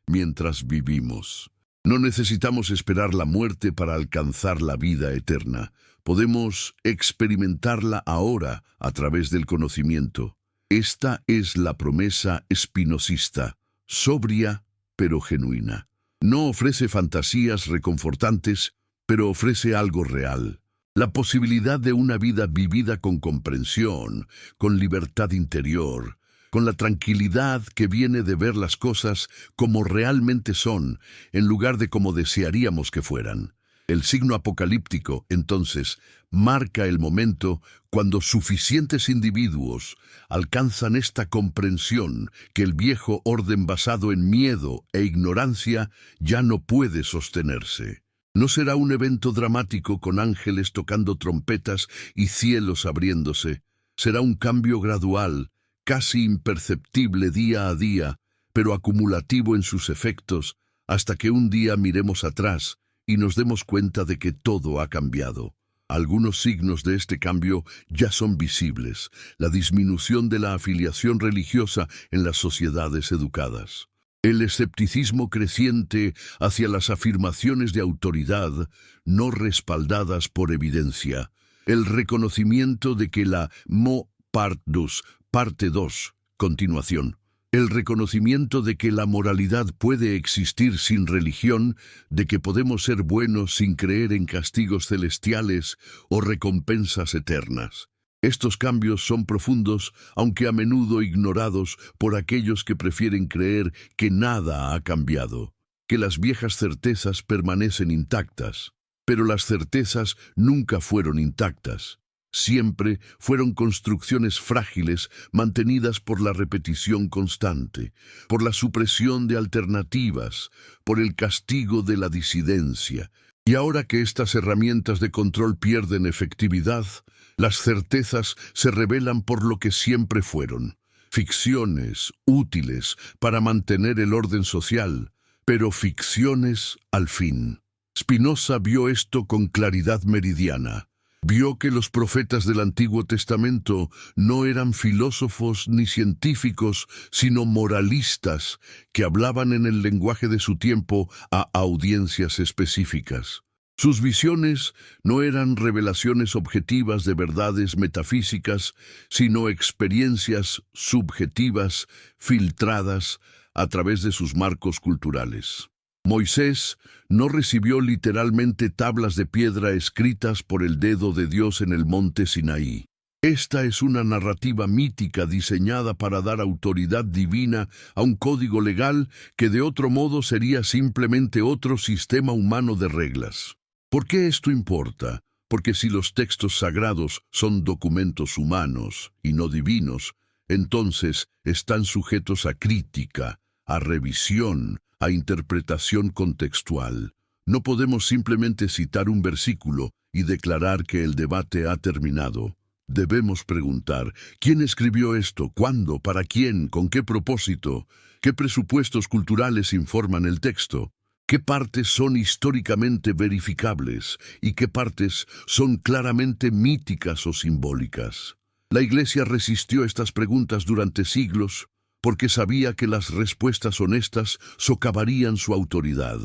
mientras vivimos. No necesitamos esperar la muerte para alcanzar la vida eterna. Podemos experimentarla ahora a través del conocimiento. Esta es la promesa espinosista, sobria pero genuina. No ofrece fantasías reconfortantes, pero ofrece algo real. La posibilidad de una vida vivida con comprensión, con libertad interior, con la tranquilidad que viene de ver las cosas como realmente son, en lugar de como desearíamos que fueran. El signo apocalíptico, entonces, marca el momento cuando suficientes individuos alcanzan esta comprensión que el viejo orden basado en miedo e ignorancia ya no puede sostenerse. No será un evento dramático con ángeles tocando trompetas y cielos abriéndose. Será un cambio gradual, casi imperceptible día a día, pero acumulativo en sus efectos, hasta que un día miremos atrás y nos demos cuenta de que todo ha cambiado. Algunos signos de este cambio ya son visibles: la disminución de la afiliación religiosa en las sociedades educadas, el escepticismo creciente hacia las afirmaciones de autoridad no respaldadas por evidencia, el reconocimiento de que la parte 2, continuación, el reconocimiento de que la moralidad puede existir sin religión, de que podemos ser buenos sin creer en castigos celestiales o recompensas eternas. Estos cambios son profundos, aunque a menudo ignorados por aquellos que prefieren creer que nada ha cambiado, que las viejas certezas permanecen intactas. Pero las certezas nunca fueron intactas. Siempre fueron construcciones frágiles mantenidas por la repetición constante, por la supresión de alternativas, por el castigo de la disidencia. Y ahora que estas herramientas de control pierden efectividad, las certezas se revelan por lo que siempre fueron: ficciones útiles para mantener el orden social, pero ficciones al fin. Spinoza vio esto con claridad meridiana. Vio que los profetas del Antiguo Testamento no eran filósofos ni científicos, sino moralistas que hablaban en el lenguaje de su tiempo a audiencias específicas. Sus visiones no eran revelaciones objetivas de verdades metafísicas, sino experiencias subjetivas filtradas a través de sus marcos culturales. Moisés no recibió literalmente tablas de piedra escritas por el dedo de Dios en el monte Sinaí. Esta es una narrativa mítica diseñada para dar autoridad divina a un código legal que de otro modo sería simplemente otro sistema humano de reglas. ¿Por qué esto importa? Porque si los textos sagrados son documentos humanos y no divinos, entonces están sujetos a crítica, a revisión, a interpretación contextual. No podemos simplemente citar un versículo y declarar que el debate ha terminado. Debemos preguntar: ¿quién escribió esto? ¿Cuándo? ¿Para quién? ¿Con qué propósito? ¿Qué presupuestos culturales informan el texto? ¿Qué partes son históricamente verificables y qué partes son claramente míticas o simbólicas? La Iglesia resistió estas preguntas durante siglos porque sabía que las respuestas honestas socavarían su autoridad.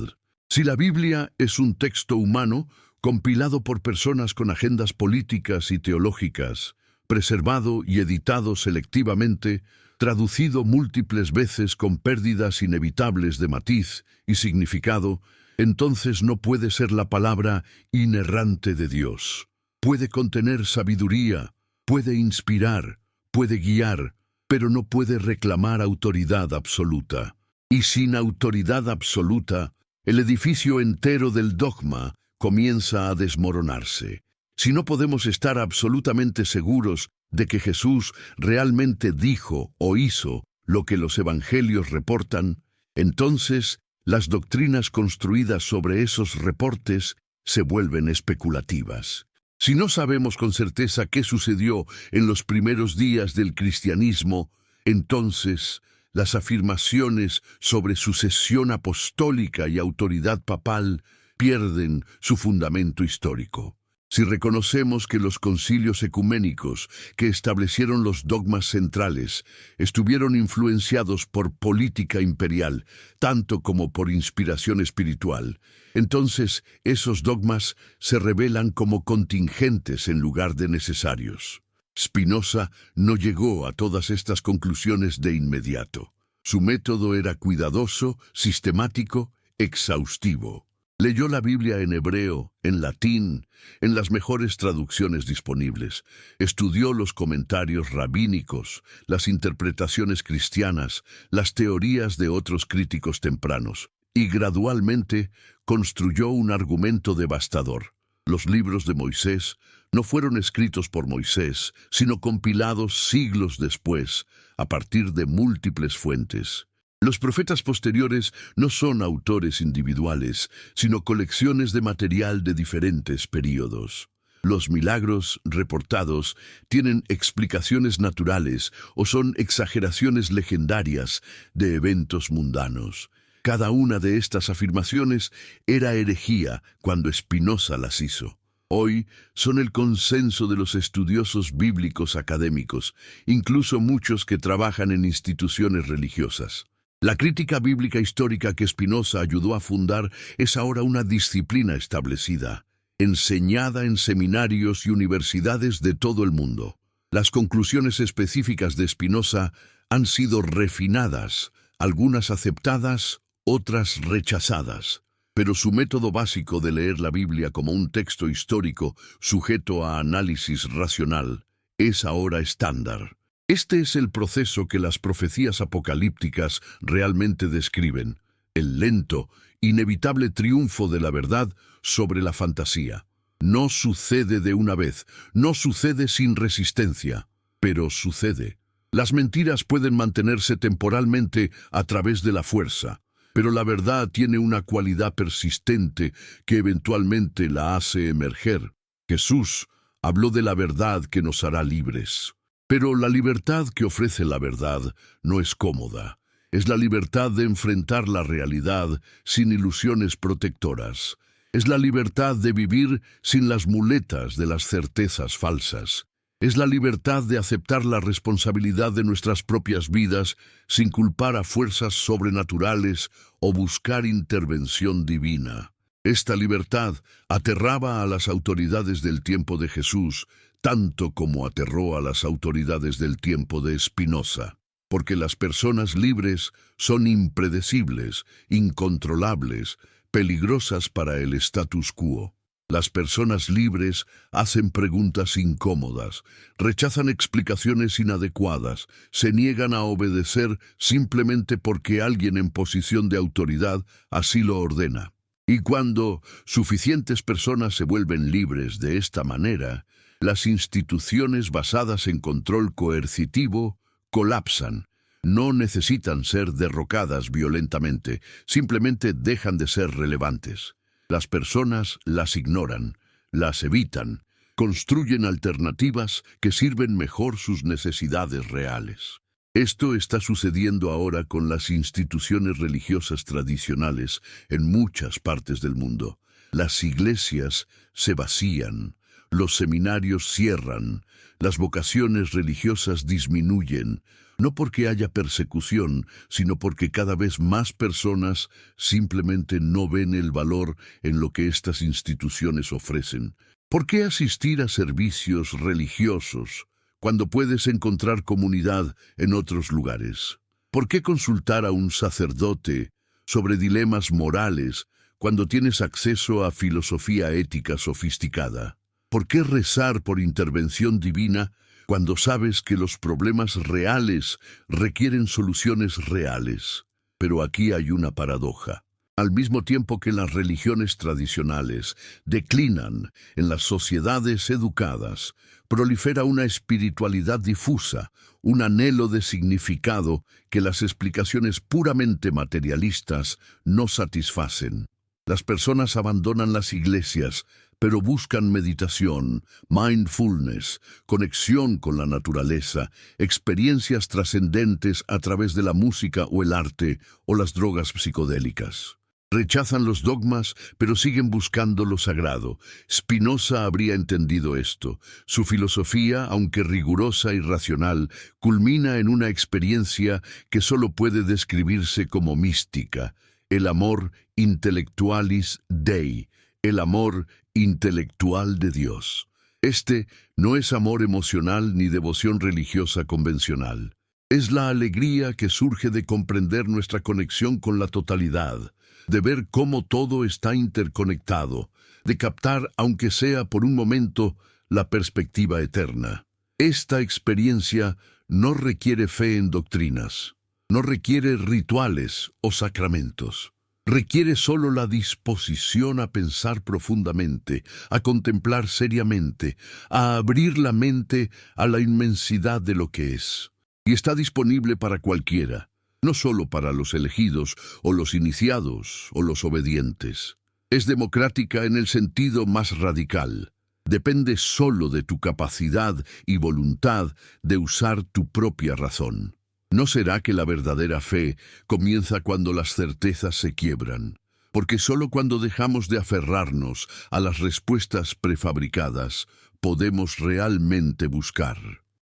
Si la Biblia es un texto humano, compilado por personas con agendas políticas y teológicas, preservado y editado selectivamente, traducido múltiples veces con pérdidas inevitables de matiz y significado, entonces no puede ser la palabra inerrante de Dios. Puede contener sabiduría, puede inspirar, puede guiar, pero no puede reclamar autoridad absoluta. Y sin autoridad absoluta, el edificio entero del dogma comienza a desmoronarse. Si no podemos estar absolutamente seguros de que Jesús realmente dijo o hizo lo que los evangelios reportan, entonces las doctrinas construidas sobre esos reportes se vuelven especulativas. Si no sabemos con certeza qué sucedió en los primeros días del cristianismo, entonces las afirmaciones sobre sucesión apostólica y autoridad papal pierden su fundamento histórico. Si reconocemos que los concilios ecuménicos que establecieron los dogmas centrales estuvieron influenciados por política imperial, tanto como por inspiración espiritual, entonces esos dogmas se revelan como contingentes en lugar de necesarios. Spinoza no llegó a todas estas conclusiones de inmediato. Su método era cuidadoso, sistemático, exhaustivo. Leyó la Biblia en hebreo, en latín, en las mejores traducciones disponibles. Estudió los comentarios rabínicos, las interpretaciones cristianas, las teorías de otros críticos tempranos, y gradualmente construyó un argumento devastador. Los libros de Moisés no fueron escritos por Moisés, sino compilados siglos después, a partir de múltiples fuentes. Los profetas posteriores no son autores individuales, sino colecciones de material de diferentes períodos. Los milagros reportados tienen explicaciones naturales o son exageraciones legendarias de eventos mundanos. Cada una de estas afirmaciones era herejía cuando Spinoza las hizo. Hoy son el consenso de los estudiosos bíblicos académicos, incluso muchos que trabajan en instituciones religiosas. La crítica bíblica histórica que Spinoza ayudó a fundar es ahora una disciplina establecida, enseñada en seminarios y universidades de todo el mundo. Las conclusiones específicas de Spinoza han sido refinadas, algunas aceptadas, otras rechazadas. Pero su método básico de leer la Biblia como un texto histórico sujeto a análisis racional es ahora estándar. Este es el proceso que las profecías apocalípticas realmente describen, el lento, inevitable triunfo de la verdad sobre la fantasía. No sucede de una vez, no sucede sin resistencia, pero sucede. Las mentiras pueden mantenerse temporalmente a través de la fuerza, pero la verdad tiene una cualidad persistente que eventualmente la hace emerger. Jesús habló de la verdad que nos hará libres. Pero la libertad que ofrece la verdad no es cómoda. Es la libertad de enfrentar la realidad sin ilusiones protectoras. Es la libertad de vivir sin las muletas de las certezas falsas. Es la libertad de aceptar la responsabilidad de nuestras propias vidas sin culpar a fuerzas sobrenaturales o buscar intervención divina. Esta libertad aterraba a las autoridades del tiempo de Jesús, tanto como aterró a las autoridades del tiempo de Spinoza, porque las personas libres son impredecibles, incontrolables, peligrosas para el status quo. Las personas libres hacen preguntas incómodas, rechazan explicaciones inadecuadas, se niegan a obedecer simplemente porque alguien en posición de autoridad así lo ordena. Y cuando suficientes personas se vuelven libres de esta manera, las instituciones basadas en control coercitivo colapsan. No necesitan ser derrocadas violentamente, simplemente dejan de ser relevantes. Las personas las ignoran, las evitan, construyen alternativas que sirven mejor sus necesidades reales. Esto está sucediendo ahora con las instituciones religiosas tradicionales en muchas partes del mundo. Las iglesias se vacían, los seminarios cierran, las vocaciones religiosas disminuyen, no porque haya persecución, sino porque cada vez más personas simplemente no ven el valor en lo que estas instituciones ofrecen. ¿Por qué asistir a servicios religiosos cuando puedes encontrar comunidad en otros lugares? ¿Por qué consultar a un sacerdote sobre dilemas morales cuando tienes acceso a filosofía ética sofisticada? ¿Por qué rezar por intervención divina cuando sabes que los problemas reales requieren soluciones reales? Pero aquí hay una paradoja. Al mismo tiempo que las religiones tradicionales declinan en las sociedades educadas, prolifera una espiritualidad difusa, un anhelo de significado que las explicaciones puramente materialistas no satisfacen. Las personas abandonan las iglesias, pero buscan meditación, mindfulness, conexión con la naturaleza, experiencias trascendentes a través de la música o el arte o las drogas psicodélicas. Rechazan los dogmas, pero siguen buscando lo sagrado. Spinoza habría entendido esto. Su filosofía, aunque rigurosa y racional, culmina en una experiencia que solo puede describirse como mística: el amor intellectualis Dei, el amor intelectual de Dios. Este no es amor emocional ni devoción religiosa convencional. Es la alegría que surge de comprender nuestra conexión con la totalidad, de ver cómo todo está interconectado, de captar, aunque sea por un momento, la perspectiva eterna. Esta experiencia no requiere fe en doctrinas, no requiere rituales o sacramentos. Requiere solo la disposición a pensar profundamente, a contemplar seriamente, a abrir la mente a la inmensidad de lo que es. Y está disponible para cualquiera, no solo para los elegidos o los iniciados o los obedientes. Es democrática en el sentido más radical. Depende solo de tu capacidad y voluntad de usar tu propia razón. ¿No será que la verdadera fe comienza cuando las certezas se quiebran? Porque solo cuando dejamos de aferrarnos a las respuestas prefabricadas, podemos realmente buscar.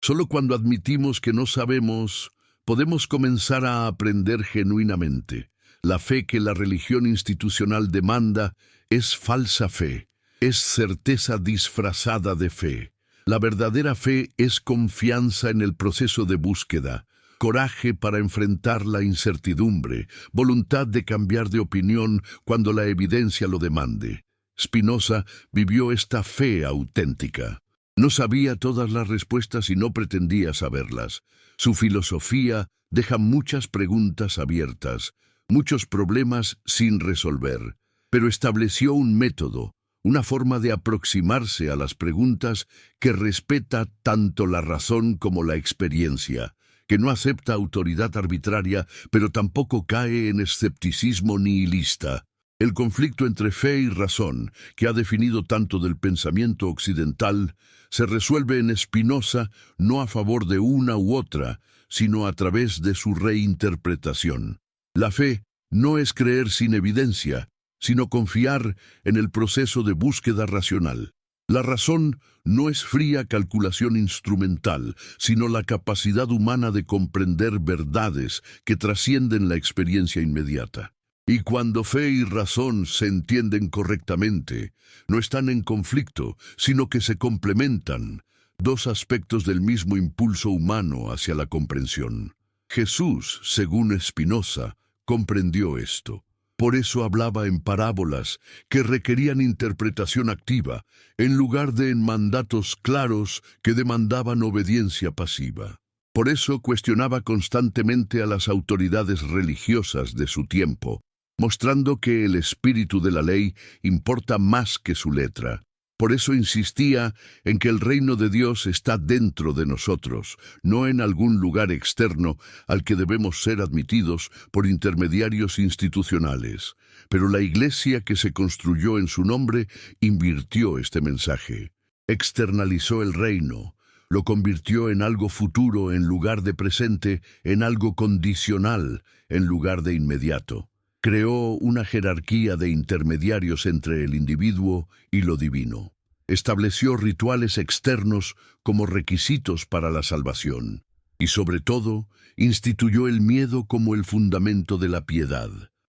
Solo cuando admitimos que no sabemos, podemos comenzar a aprender genuinamente. La fe que la religión institucional demanda es falsa fe, es certeza disfrazada de fe. La verdadera fe es confianza en el proceso de búsqueda, coraje para enfrentar la incertidumbre, voluntad de cambiar de opinión cuando la evidencia lo demande. Spinoza vivió esta fe auténtica. No sabía todas las respuestas y no pretendía saberlas. Su filosofía deja muchas preguntas abiertas, muchos problemas sin resolver, pero estableció un método, una forma de aproximarse a las preguntas que respeta tanto la razón como la experiencia, que no acepta autoridad arbitraria, pero tampoco cae en escepticismo nihilista. El conflicto entre fe y razón, que ha definido tanto del pensamiento occidental, se resuelve en Spinoza no a favor de una u otra, sino a través de su reinterpretación. La fe no es creer sin evidencia, sino confiar en el proceso de búsqueda racional. La razón no es fría calculación instrumental, sino la capacidad humana de comprender verdades que trascienden la experiencia inmediata. Y cuando fe y razón se entienden correctamente, no están en conflicto, sino que se complementan, dos aspectos del mismo impulso humano hacia la comprensión. Jesús, según Spinoza, comprendió esto. Por eso hablaba en parábolas que requerían interpretación activa, en lugar de en mandatos claros que demandaban obediencia pasiva. Por eso cuestionaba constantemente a las autoridades religiosas de su tiempo, mostrando que el espíritu de la ley importa más que su letra. Por eso insistía en que el reino de Dios está dentro de nosotros, no en algún lugar externo al que debemos ser admitidos por intermediarios institucionales. Pero la iglesia que se construyó en su nombre invirtió este mensaje. Externalizó el reino, lo convirtió en algo futuro en lugar de presente, en algo condicional en lugar de inmediato. Creó una jerarquía de intermediarios entre el individuo y lo divino. Estableció rituales externos como requisitos para la salvación. Y sobre todo, instituyó el miedo como el fundamento de la piedad.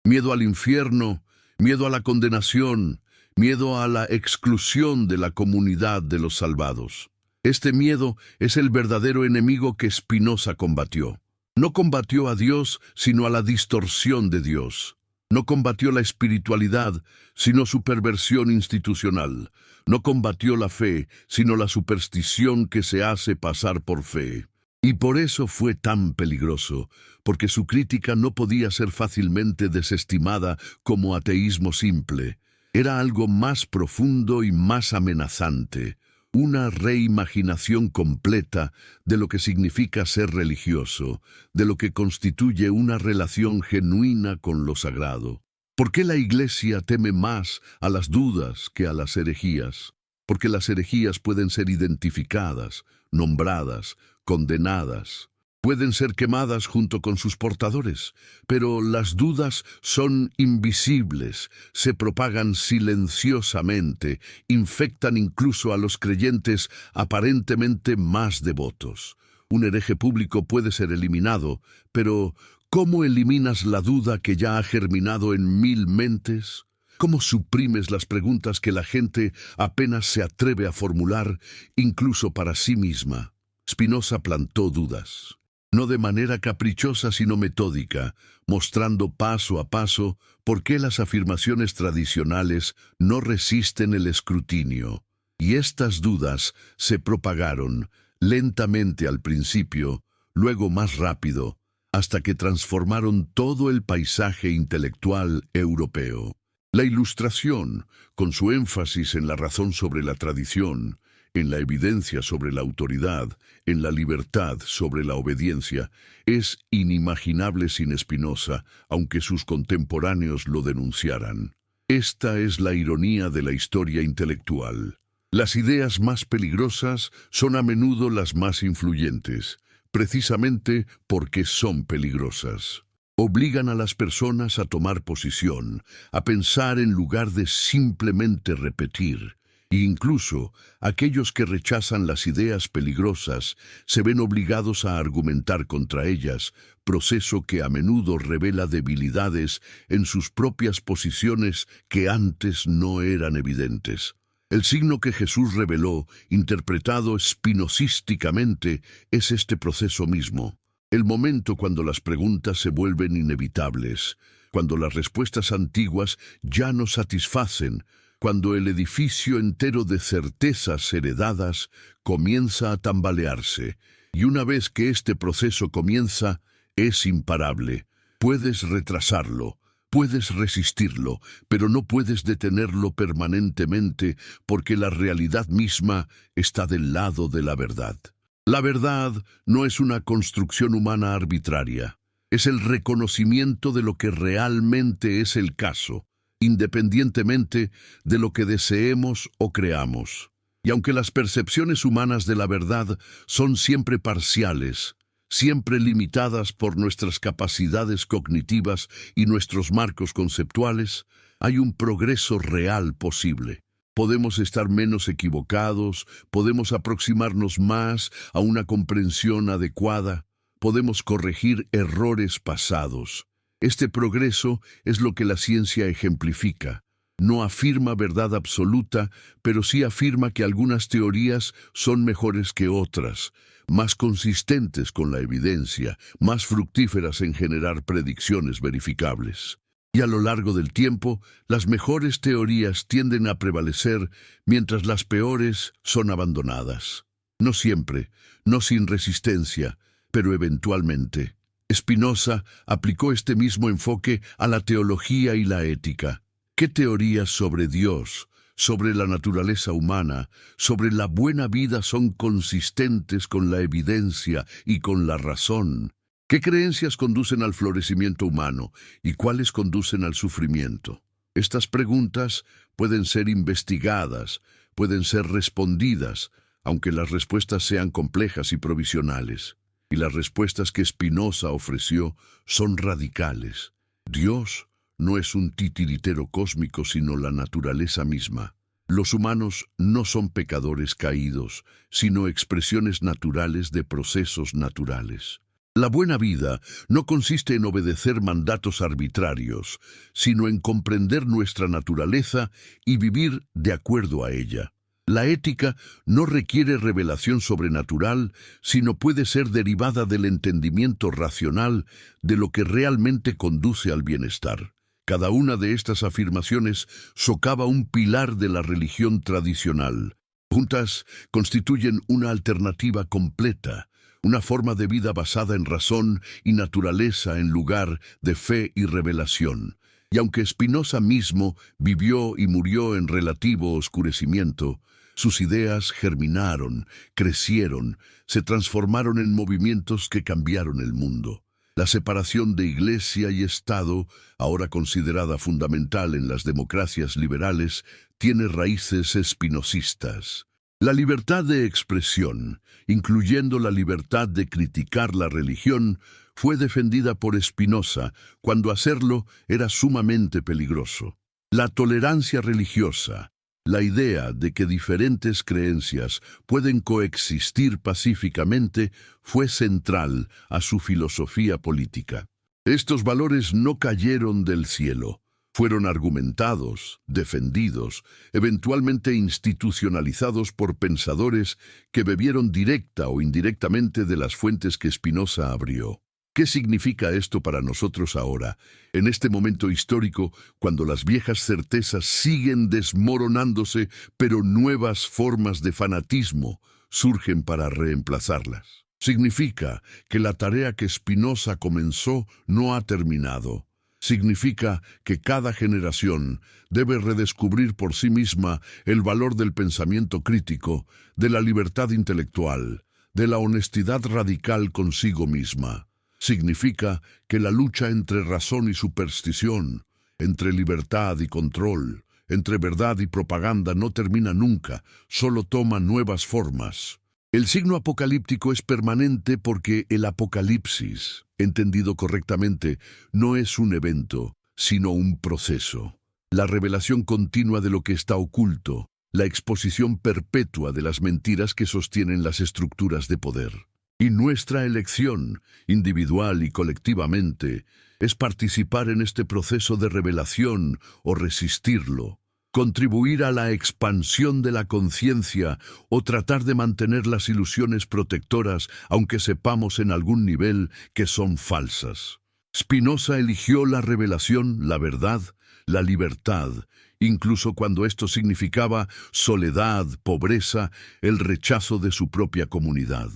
Miedo al infierno, miedo a la condenación, miedo a la exclusión de la comunidad de los salvados. Este miedo es el verdadero enemigo que Spinoza combatió. No combatió a Dios, sino a la distorsión de Dios. No combatió la espiritualidad, sino su perversión institucional. No combatió la fe, sino la superstición que se hace pasar por fe. Y por eso fue tan peligroso, porque su crítica no podía ser fácilmente desestimada como ateísmo simple. Era algo más profundo y más amenazante. Una reimaginación completa de lo que significa ser religioso, de lo que constituye una relación genuina con lo sagrado. ¿Por qué la Iglesia teme más a las dudas que a las herejías? Porque las herejías pueden ser identificadas, nombradas, condenadas. Pueden ser quemadas junto con sus portadores, pero las dudas son invisibles, se propagan silenciosamente, infectan incluso a los creyentes aparentemente más devotos. Un hereje público puede ser eliminado, pero ¿cómo eliminas la duda que ya ha germinado en 1000 mentes? ¿Cómo suprimes las preguntas que la gente apenas se atreve a formular, incluso para sí misma? Spinoza plantó dudas. no de manera caprichosa sino metódica, mostrando paso a paso por qué las afirmaciones tradicionales no resisten el escrutinio. Y estas dudas se propagaron lentamente al principio, luego más rápido, hasta que transformaron todo el paisaje intelectual europeo. La Ilustración, con su énfasis en la razón sobre la tradición, en la evidencia sobre la autoridad, en la libertad sobre la obediencia, es inimaginable sin Spinoza, aunque sus contemporáneos lo denunciaran. Esta es la ironía de la historia intelectual. Las ideas más peligrosas son a menudo las más influyentes, precisamente porque son peligrosas. Obligan a las personas a tomar posición, a pensar en lugar de simplemente repetir. E incluso aquellos que rechazan las ideas peligrosas se ven obligados a argumentar contra ellas, proceso que a menudo revela debilidades en sus propias posiciones que antes no eran evidentes. El signo que Jesús reveló, interpretado spinozísticamente, es este proceso mismo. El momento cuando las preguntas se vuelven inevitables, cuando las respuestas antiguas ya no satisfacen, cuando el edificio entero de certezas heredadas comienza a tambalearse. Y una vez que este proceso comienza, es imparable. Puedes retrasarlo, puedes resistirlo, pero no puedes detenerlo permanentemente porque la realidad misma está del lado de la verdad. La verdad no es una construcción humana arbitraria, es el reconocimiento de lo que realmente es el caso, independientemente de lo que deseemos o creamos. Y aunque las percepciones humanas de la verdad son siempre parciales, siempre limitadas por nuestras capacidades cognitivas y nuestros marcos conceptuales, hay un progreso real posible. Podemos estar menos equivocados, podemos aproximarnos más a una comprensión adecuada, podemos corregir errores pasados. Este progreso es lo que la ciencia ejemplifica. No afirma verdad absoluta, pero sí afirma que algunas teorías son mejores que otras, más consistentes con la evidencia, más fructíferas en generar predicciones verificables. Y a lo largo del tiempo, las mejores teorías tienden a prevalecer, mientras las peores son abandonadas. No siempre, no sin resistencia, pero eventualmente. Spinoza aplicó este mismo enfoque a la teología y la ética. ¿Qué teorías sobre Dios, sobre la naturaleza humana, sobre la buena vida son consistentes con la evidencia y con la razón? ¿Qué creencias conducen al florecimiento humano y cuáles conducen al sufrimiento? Estas preguntas pueden ser investigadas, pueden ser respondidas, aunque las respuestas sean complejas y provisionales. Y las respuestas que Spinoza ofreció son radicales. Dios no es un titiritero cósmico, sino la naturaleza misma. Los humanos no son pecadores caídos, sino expresiones naturales de procesos naturales. La buena vida no consiste en obedecer mandatos arbitrarios, sino en comprender nuestra naturaleza y vivir de acuerdo a ella. La ética no requiere revelación sobrenatural, sino puede ser derivada del entendimiento racional de lo que realmente conduce al bienestar. Cada una de estas afirmaciones socava un pilar de la religión tradicional. Juntas constituyen una alternativa completa, una forma de vida basada en razón y naturaleza en lugar de fe y revelación. Y aunque Spinoza mismo vivió y murió en relativo oscurecimiento, sus ideas germinaron, crecieron, se transformaron en movimientos que cambiaron el mundo. La separación de Iglesia y Estado, ahora considerada fundamental en las democracias liberales, tiene raíces spinozistas. La libertad de expresión, incluyendo la libertad de criticar la religión, fue defendida por Spinoza cuando hacerlo era sumamente peligroso. La tolerancia religiosa, la idea de que diferentes creencias pueden coexistir pacíficamente, fue central a su filosofía política. Estos valores no cayeron del cielo, Fueron argumentados, defendidos, eventualmente institucionalizados por pensadores que bebieron directa o indirectamente de las fuentes que Spinoza abrió. ¿Qué significa esto para nosotros ahora, en este momento histórico, cuando las viejas certezas siguen desmoronándose, pero nuevas formas de fanatismo surgen para reemplazarlas? Significa que la tarea que Spinoza comenzó no ha terminado. Significa que cada generación debe redescubrir por sí misma el valor del pensamiento crítico, de la libertad intelectual, de la honestidad radical consigo misma. Significa que la lucha entre razón y superstición, entre libertad y control, entre verdad y propaganda no termina nunca, solo toma nuevas formas. El signo apocalíptico es permanente porque el apocalipsis, entendido correctamente, no es un evento, sino un proceso. La revelación continua de lo que está oculto, la exposición perpetua de las mentiras que sostienen las estructuras de poder. Y nuestra elección, individual y colectivamente, es participar en este proceso de revelación o resistirlo. Contribuir a la expansión de la conciencia o tratar de mantener las ilusiones protectoras, aunque sepamos en algún nivel que son falsas. Spinoza eligió la revelación, la verdad, la libertad, incluso cuando esto significaba soledad, pobreza, el rechazo de su propia comunidad.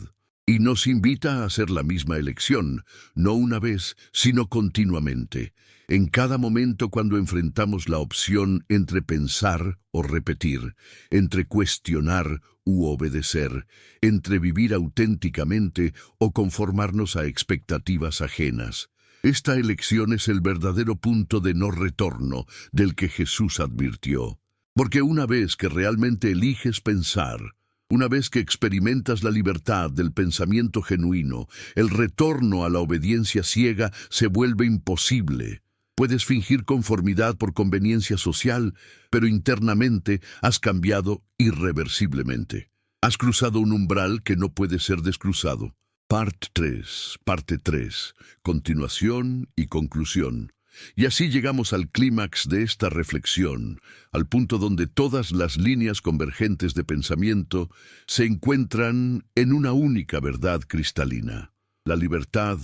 Y nos invita a hacer la misma elección, no una vez, sino continuamente. En cada momento cuando enfrentamos la opción entre pensar o repetir, entre cuestionar u obedecer, entre vivir auténticamente o conformarnos a expectativas ajenas. Esta elección es el verdadero punto de no retorno del que Jesús advirtió. Porque una vez que realmente eliges pensar, una vez que experimentas la libertad del pensamiento genuino, el retorno a la obediencia ciega se vuelve imposible. Puedes fingir conformidad por conveniencia social, pero internamente has cambiado irreversiblemente. Has cruzado un umbral que no puede ser descruzado. Parte 3, continuación y conclusión. Y así llegamos al clímax de esta reflexión, al punto donde todas las líneas convergentes de pensamiento se encuentran en una única verdad cristalina. La libertad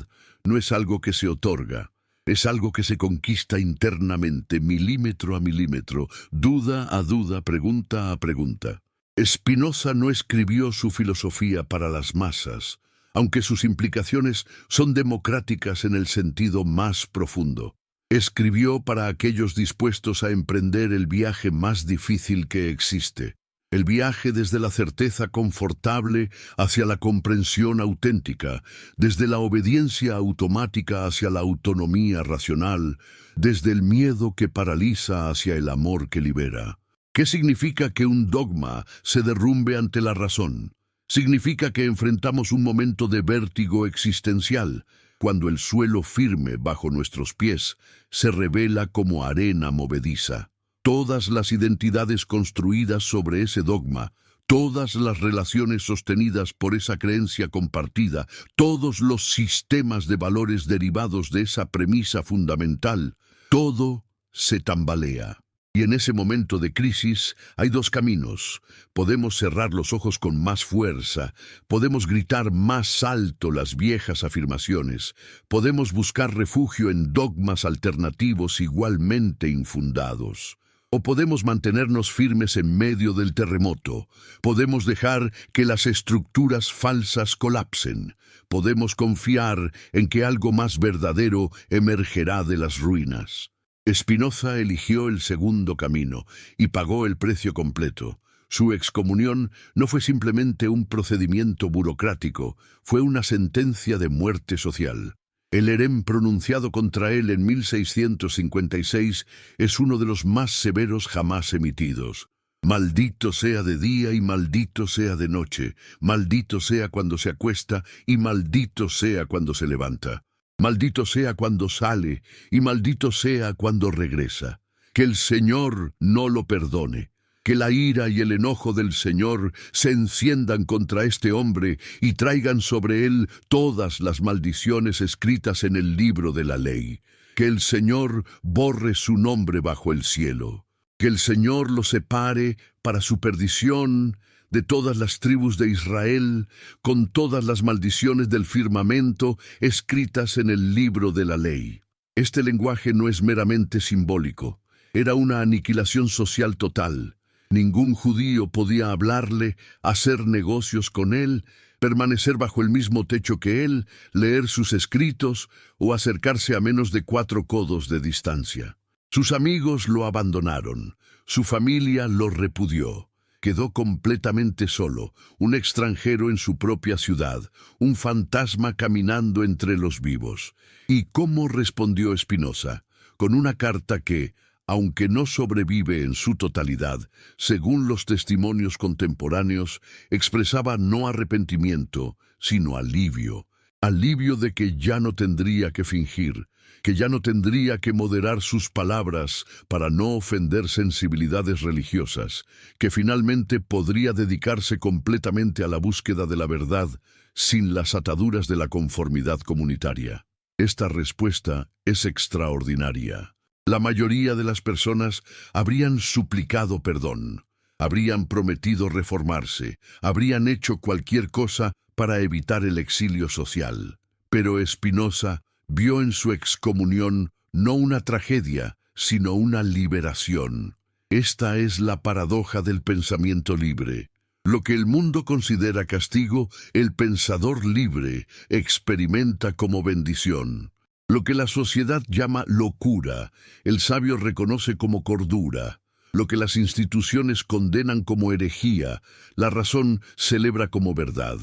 no es algo que se otorga, es algo que se conquista internamente, milímetro a milímetro, duda a duda, pregunta a pregunta. Spinoza no escribió su filosofía para las masas, aunque sus implicaciones son democráticas en el sentido más profundo. Escribió para aquellos dispuestos a emprender el viaje más difícil que existe, el viaje desde la certeza confortable hacia la comprensión auténtica, desde la obediencia automática hacia la autonomía racional, desde el miedo que paraliza hacia el amor que libera. ¿Qué significa que un dogma se derrumbe ante la razón? Significa que enfrentamos un momento de vértigo existencial, cuando el suelo firme bajo nuestros pies se revela como arena movediza. Todas las identidades construidas sobre ese dogma, todas las relaciones sostenidas por esa creencia compartida, todos los sistemas de valores derivados de esa premisa fundamental, todo se tambalea. Y en ese momento de crisis hay dos caminos. Podemos cerrar los ojos con más fuerza, podemos gritar más alto las viejas afirmaciones, podemos buscar refugio en dogmas alternativos igualmente infundados. O podemos mantenernos firmes en medio del terremoto, podemos dejar que las estructuras falsas colapsen, podemos confiar en que algo más verdadero emergerá de las ruinas. Spinoza eligió el segundo camino y pagó el precio completo. Su excomunión no fue simplemente un procedimiento burocrático, fue una sentencia de muerte social. El herem pronunciado contra él en 1656 es uno de los más severos jamás emitidos. Maldito sea de día y maldito sea de noche, maldito sea cuando se acuesta y maldito sea cuando se levanta. Maldito sea cuando sale y maldito sea cuando regresa. Que el Señor no lo perdone. Que la ira y el enojo del Señor se enciendan contra este hombre y traigan sobre él todas las maldiciones escritas en el libro de la ley. Que el Señor borre su nombre bajo el cielo. Que el Señor lo separe para su perdición de todas las tribus de Israel, con todas las maldiciones del firmamento escritas en el libro de la ley. Este lenguaje no es meramente simbólico. Era una aniquilación social total. Ningún judío podía hablarle, hacer negocios con él, permanecer bajo el mismo techo que él, leer sus escritos o acercarse a menos de 4 codos de distancia. Sus amigos lo abandonaron, su familia lo repudió. Quedó completamente solo, un extranjero en su propia ciudad, un fantasma caminando entre los vivos. ¿Y cómo respondió Spinoza? Con una carta que, aunque no sobrevive en su totalidad, según los testimonios contemporáneos, expresaba no arrepentimiento, sino alivio. Alivio de que ya no tendría que fingir, que ya no tendría que moderar sus palabras para no ofender sensibilidades religiosas, que finalmente podría dedicarse completamente a la búsqueda de la verdad sin las ataduras de la conformidad comunitaria. Esta respuesta es extraordinaria. La mayoría de las personas habrían suplicado perdón, habrían prometido reformarse, habrían hecho cualquier cosa para evitar el exilio social. Pero Spinoza vio en su excomunión no una tragedia, sino una liberación. Esta es la paradoja del pensamiento libre. Lo que el mundo considera castigo, el pensador libre experimenta como bendición. Lo que la sociedad llama locura, el sabio reconoce como cordura. Lo que las instituciones condenan como herejía, la razón celebra como verdad.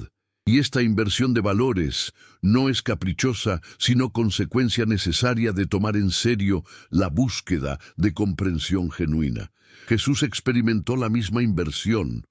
Y esta inversión de valores no es caprichosa, sino consecuencia necesaria de tomar en serio la búsqueda de comprensión genuina. Jesús experimentó la misma inversión,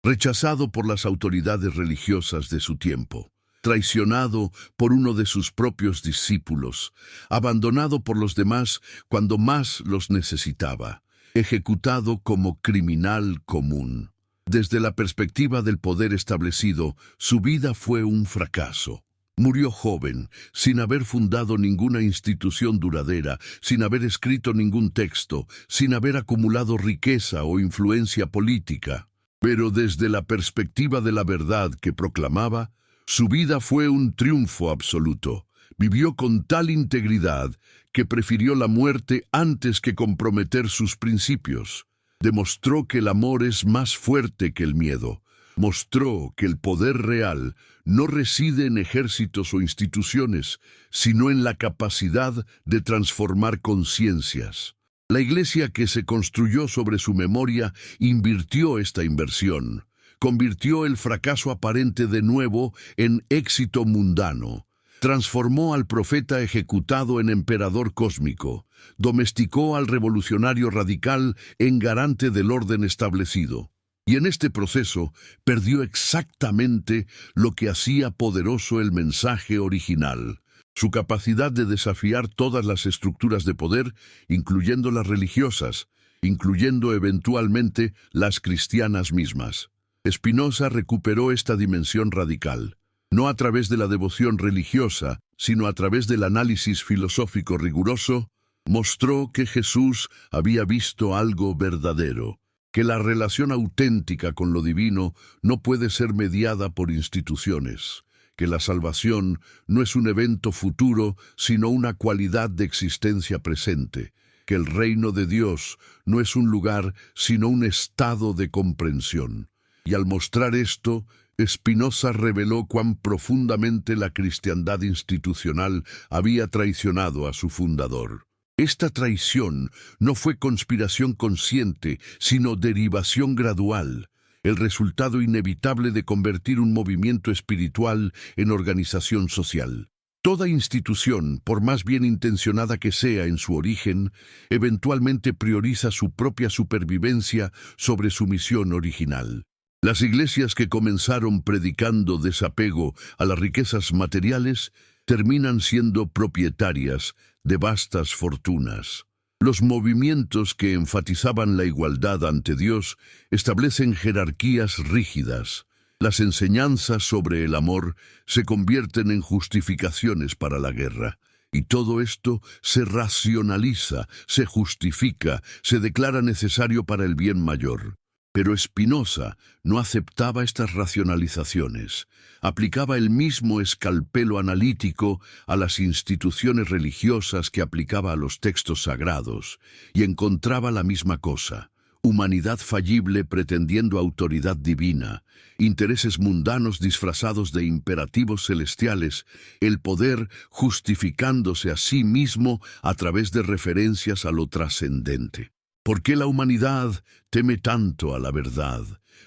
rechazado por las autoridades religiosas de su tiempo, traicionado por uno de sus propios discípulos, abandonado por los demás cuando más los necesitaba, ejecutado como criminal común. Desde la perspectiva del poder establecido, su vida fue un fracaso. Murió joven, sin haber fundado ninguna institución duradera, sin haber escrito ningún texto, sin haber acumulado riqueza o influencia política. Pero desde la perspectiva de la verdad que proclamaba, su vida fue un triunfo absoluto. Vivió con tal integridad que prefirió la muerte antes que comprometer sus principios. Demostró que el amor es más fuerte que el miedo. Mostró que el poder real no reside en ejércitos o instituciones, sino en la capacidad de transformar conciencias. La iglesia que se construyó sobre su memoria invirtió esta inversión. Convirtió el fracaso aparente de nuevo en éxito mundano. Transformó al profeta ejecutado en emperador cósmico. Domesticó al revolucionario radical en garante del orden establecido. Y en este proceso perdió exactamente lo que hacía poderoso el mensaje original: su capacidad de desafiar todas las estructuras de poder, incluyendo las religiosas, incluyendo eventualmente las cristianas mismas. Spinoza recuperó esta dimensión radical, no a través de la devoción religiosa, sino a través del análisis filosófico riguroso. Mostró que Jesús había visto algo verdadero, que la relación auténtica con lo divino no puede ser mediada por instituciones, que la salvación no es un evento futuro, sino una cualidad de existencia presente, que el reino de Dios no es un lugar, sino un estado de comprensión. Y al mostrar esto, Spinoza reveló cuán profundamente la cristiandad institucional había traicionado a su fundador. Esta traición no fue conspiración consciente, sino derivación gradual, el resultado inevitable de convertir un movimiento espiritual en organización social. Toda institución, por más bien intencionada que sea en su origen, eventualmente prioriza su propia supervivencia sobre su misión original. Las iglesias que comenzaron predicando desapego a las riquezas materiales terminan siendo propietarias de vastas fortunas. Los movimientos que enfatizaban la igualdad ante Dios establecen jerarquías rígidas. Las enseñanzas sobre el amor se convierten en justificaciones para la guerra. Y todo esto se racionaliza, se justifica, se declara necesario para el bien mayor. Pero Spinoza no aceptaba estas racionalizaciones. Aplicaba el mismo escalpelo analítico a las instituciones religiosas que aplicaba a los textos sagrados, y encontraba la misma cosa: humanidad fallible pretendiendo autoridad divina, intereses mundanos disfrazados de imperativos celestiales, el poder justificándose a sí mismo a través de referencias a lo trascendente. ¿Por qué la humanidad teme tanto a la verdad?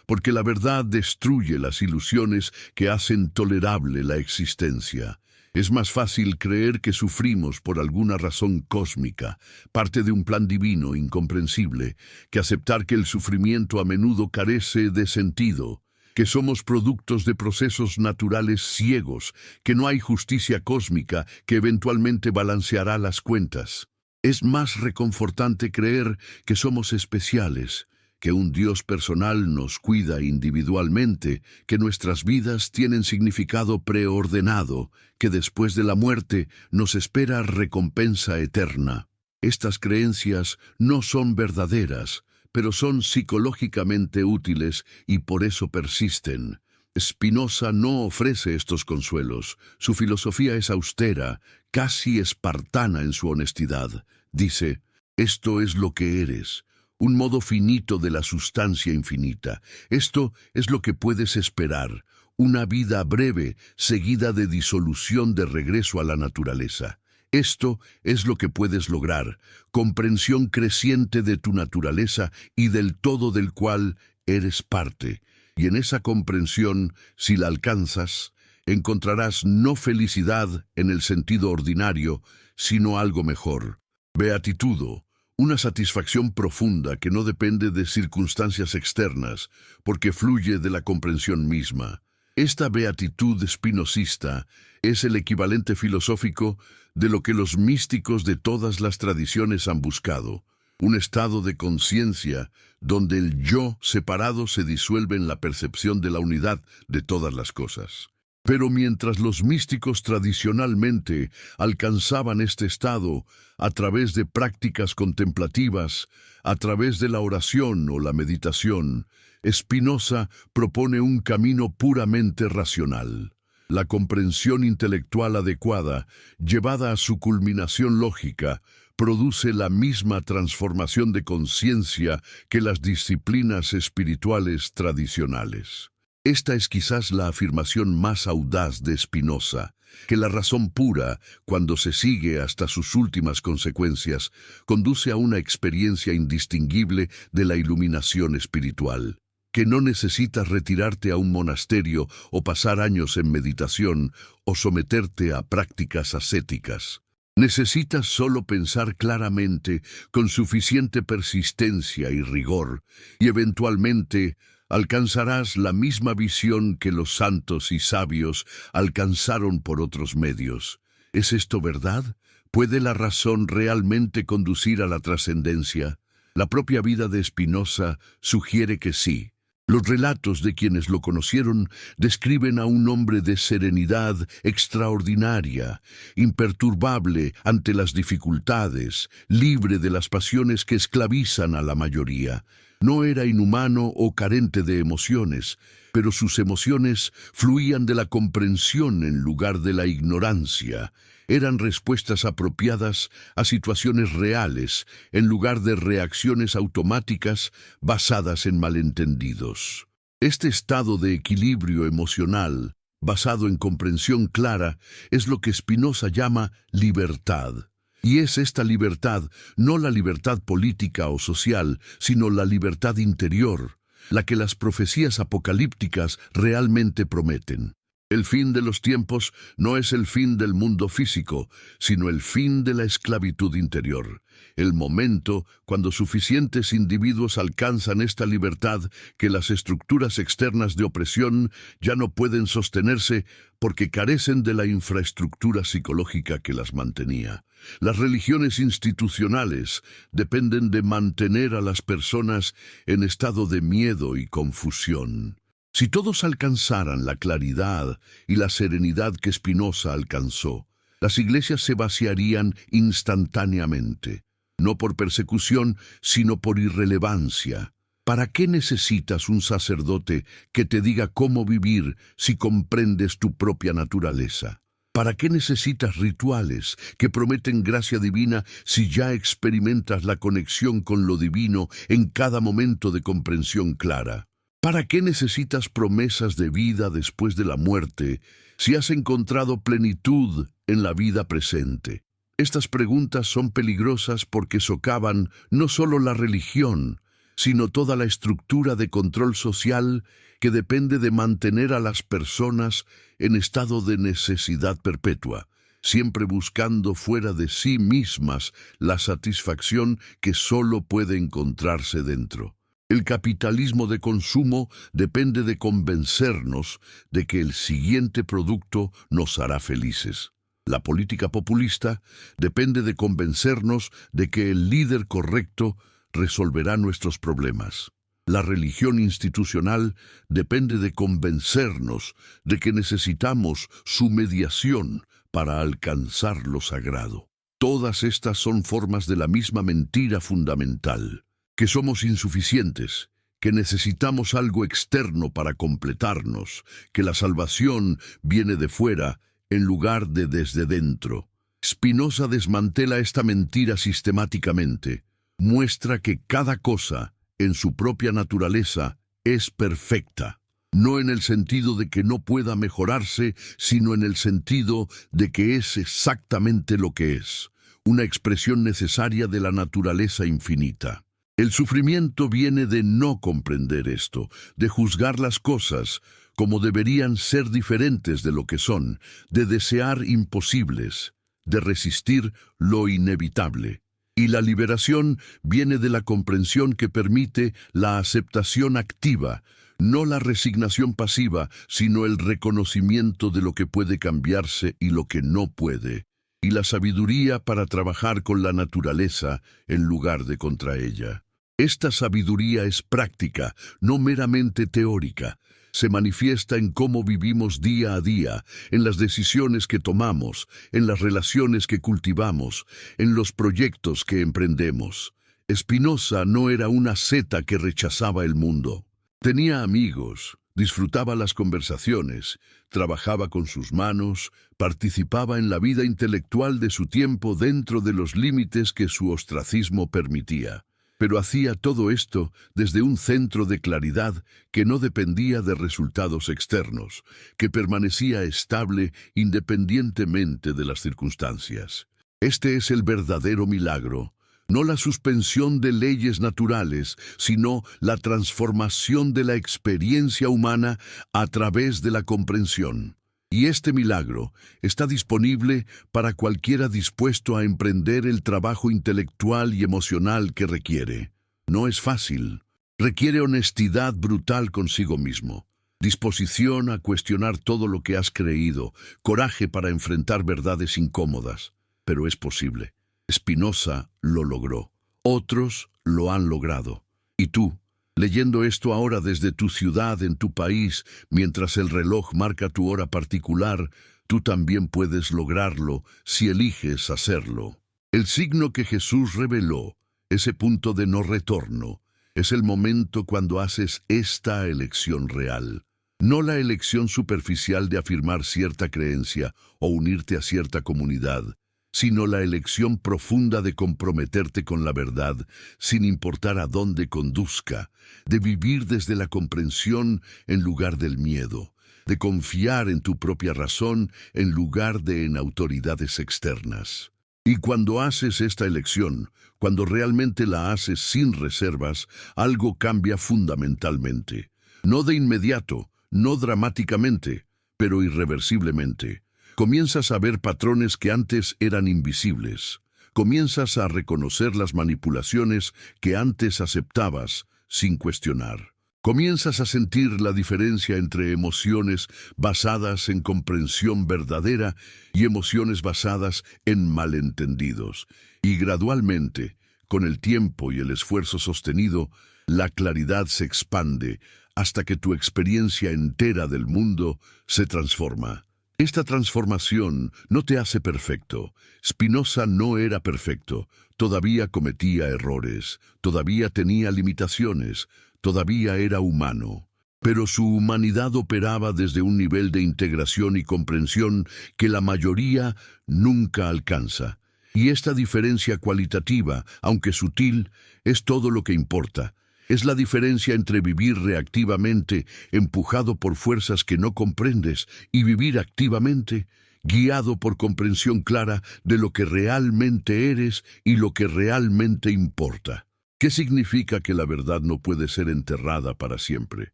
Porque la verdad destruye las ilusiones que hacen tolerable la existencia. Es más fácil creer que sufrimos por alguna razón cósmica, parte de un plan divino incomprensible, que aceptar que el sufrimiento a menudo carece de sentido, que somos productos de procesos naturales ciegos, que no hay justicia cósmica que eventualmente balanceará las cuentas. Es más reconfortante creer que somos especiales, que un Dios personal nos cuida individualmente, que nuestras vidas tienen significado preordenado, que después de la muerte nos espera recompensa eterna. Estas creencias no son verdaderas, pero son psicológicamente útiles y por eso persisten. Spinoza no ofrece estos consuelos. Su filosofía es austera, casi espartana en su honestidad. Dice: esto es lo que eres, un modo finito de la sustancia infinita. Esto es lo que puedes esperar, una vida breve seguida de disolución de regreso a la naturaleza. Esto es lo que puedes lograr, comprensión creciente de tu naturaleza y del todo del cual eres parte. Y en esa comprensión, si la alcanzas, encontrarás no felicidad en el sentido ordinario, sino algo mejor: beatitudo, una satisfacción profunda que no depende de circunstancias externas, porque fluye de la comprensión misma. Esta beatitud espinosista es el equivalente filosófico de lo que los místicos de todas las tradiciones han buscado: un estado de conciencia donde el yo separado se disuelve en la percepción de la unidad de todas las cosas. Pero mientras los místicos tradicionalmente alcanzaban este estado a través de prácticas contemplativas, a través de la oración o la meditación, Spinoza propone un camino puramente racional. La comprensión intelectual adecuada, llevada a su culminación lógica, produce la misma transformación de conciencia que las disciplinas espirituales tradicionales. Esta es quizás la afirmación más audaz de Spinoza, que la razón pura, cuando se sigue hasta sus últimas consecuencias, conduce a una experiencia indistinguible de la iluminación espiritual, que no necesitas retirarte a un monasterio o pasar años en meditación o someterte a prácticas ascéticas. Necesitas solo pensar claramente, con suficiente persistencia y rigor, y eventualmente alcanzarás la misma visión que los santos y sabios alcanzaron por otros medios. ¿Es esto verdad? ¿Puede la razón realmente conducir a la trascendencia? La propia vida de Spinoza sugiere que sí. Los relatos de quienes lo conocieron describen a un hombre de serenidad extraordinaria, imperturbable ante las dificultades, libre de las pasiones que esclavizan a la mayoría. No era inhumano o carente de emociones, pero sus emociones fluían de la comprensión en lugar de la ignorancia. Eran respuestas apropiadas a situaciones reales, en lugar de reacciones automáticas basadas en malentendidos. Este estado de equilibrio emocional, basado en comprensión clara, es lo que Spinoza llama libertad. Y es esta libertad, no la libertad política o social, sino la libertad interior, la que las profecías apocalípticas realmente prometen. El fin de los tiempos no es el fin del mundo físico, sino el fin de la esclavitud interior. El momento cuando suficientes individuos alcanzan esta libertad que las estructuras externas de opresión ya no pueden sostenerse porque carecen de la infraestructura psicológica que las mantenía. Las religiones institucionales dependen de mantener a las personas en estado de miedo y confusión. Si todos alcanzaran la claridad y la serenidad que Spinoza alcanzó, Las iglesias se vaciarían instantáneamente, no por persecución, sino por irrelevancia. ¿Para qué necesitas un sacerdote que te diga cómo vivir si comprendes tu propia naturaleza? ¿Para qué necesitas rituales que prometen gracia divina si ya experimentas la conexión con lo divino en cada momento de comprensión clara? ¿Para qué necesitas promesas de vida después de la muerte si has encontrado plenitud en la vida presente? Estas preguntas son peligrosas porque socavan no solo la religión, sino toda la estructura de control social que depende de mantener a las personas en estado de necesidad perpetua, siempre buscando fuera de sí mismas la satisfacción que solo puede encontrarse dentro. El capitalismo de consumo depende de convencernos de que el siguiente producto nos hará felices. La política populista depende de convencernos de que el líder correcto resolverá nuestros problemas. La religión institucional depende de convencernos de que necesitamos su mediación para alcanzar lo sagrado. Todas estas son formas de la misma mentira fundamental, que somos insuficientes, que necesitamos algo externo para completarnos, que la salvación viene de fuera en lugar de desde dentro. Spinoza desmantela esta mentira sistemáticamente. Muestra que cada cosa, en su propia naturaleza, es perfecta, no en el sentido de que no pueda mejorarse, sino en el sentido de que es exactamente lo que es, una expresión necesaria de la naturaleza infinita. El sufrimiento viene de no comprender esto, de juzgar las cosas como deberían ser diferentes de lo que son, de desear imposibles, de resistir lo inevitable. Y la liberación viene de la comprensión que permite la aceptación activa, no la resignación pasiva, sino el reconocimiento de lo que puede cambiarse y lo que no puede, y la sabiduría para trabajar con la naturaleza en lugar de contra ella. Esta sabiduría es práctica, no meramente teórica. Se manifiesta en cómo vivimos día a día, en las decisiones que tomamos, en las relaciones que cultivamos, en los proyectos que emprendemos. Spinoza no era una asceta que rechazaba el mundo. Tenía amigos, disfrutaba las conversaciones, trabajaba con sus manos, participaba en la vida intelectual de su tiempo dentro de los límites que su ostracismo permitía. Pero hacía todo esto desde un centro de claridad que no dependía de resultados externos, que permanecía estable independientemente de las circunstancias. Este es el verdadero milagro, no la suspensión de leyes naturales, sino la transformación de la experiencia humana a través de la comprensión. Y este milagro está disponible para cualquiera dispuesto a emprender el trabajo intelectual y emocional que requiere. No es fácil. Requiere honestidad brutal consigo mismo, disposición a cuestionar todo lo que has creído, coraje para enfrentar verdades incómodas. Pero es posible. Spinoza lo logró. Otros lo han logrado. ¿Y tú? Leyendo esto ahora desde tu ciudad, en tu país, mientras el reloj marca tu hora particular, tú también puedes lograrlo si eliges hacerlo. El signo que Jesús reveló, ese punto de no retorno, es el momento cuando haces esta elección real. No la elección superficial de afirmar cierta creencia o unirte a cierta comunidad, sino la elección profunda de comprometerte con la verdad, sin importar a dónde conduzca, de vivir desde la comprensión en lugar del miedo, de confiar en tu propia razón en lugar de en autoridades externas. Y cuando haces esta elección, cuando realmente la haces sin reservas, algo cambia fundamentalmente. No de inmediato, no dramáticamente, pero irreversiblemente. Comienzas a ver patrones que antes eran invisibles. Comienzas a reconocer las manipulaciones que antes aceptabas sin cuestionar. Comienzas a sentir la diferencia entre emociones basadas en comprensión verdadera y emociones basadas en malentendidos. Y gradualmente, con el tiempo y el esfuerzo sostenido, la claridad se expande hasta que tu experiencia entera del mundo se transforma. Esta transformación no te hace perfecto. Spinoza no era perfecto. Todavía cometía errores, todavía tenía limitaciones, todavía era humano. Pero su humanidad operaba desde un nivel de integración y comprensión que la mayoría nunca alcanza. Y esta diferencia cualitativa, aunque sutil, es todo lo que importa. Es la diferencia entre vivir reactivamente, empujado por fuerzas que no comprendes, y vivir activamente, guiado por comprensión clara de lo que realmente eres y lo que realmente importa. ¿Qué significa que la verdad no puede ser enterrada para siempre?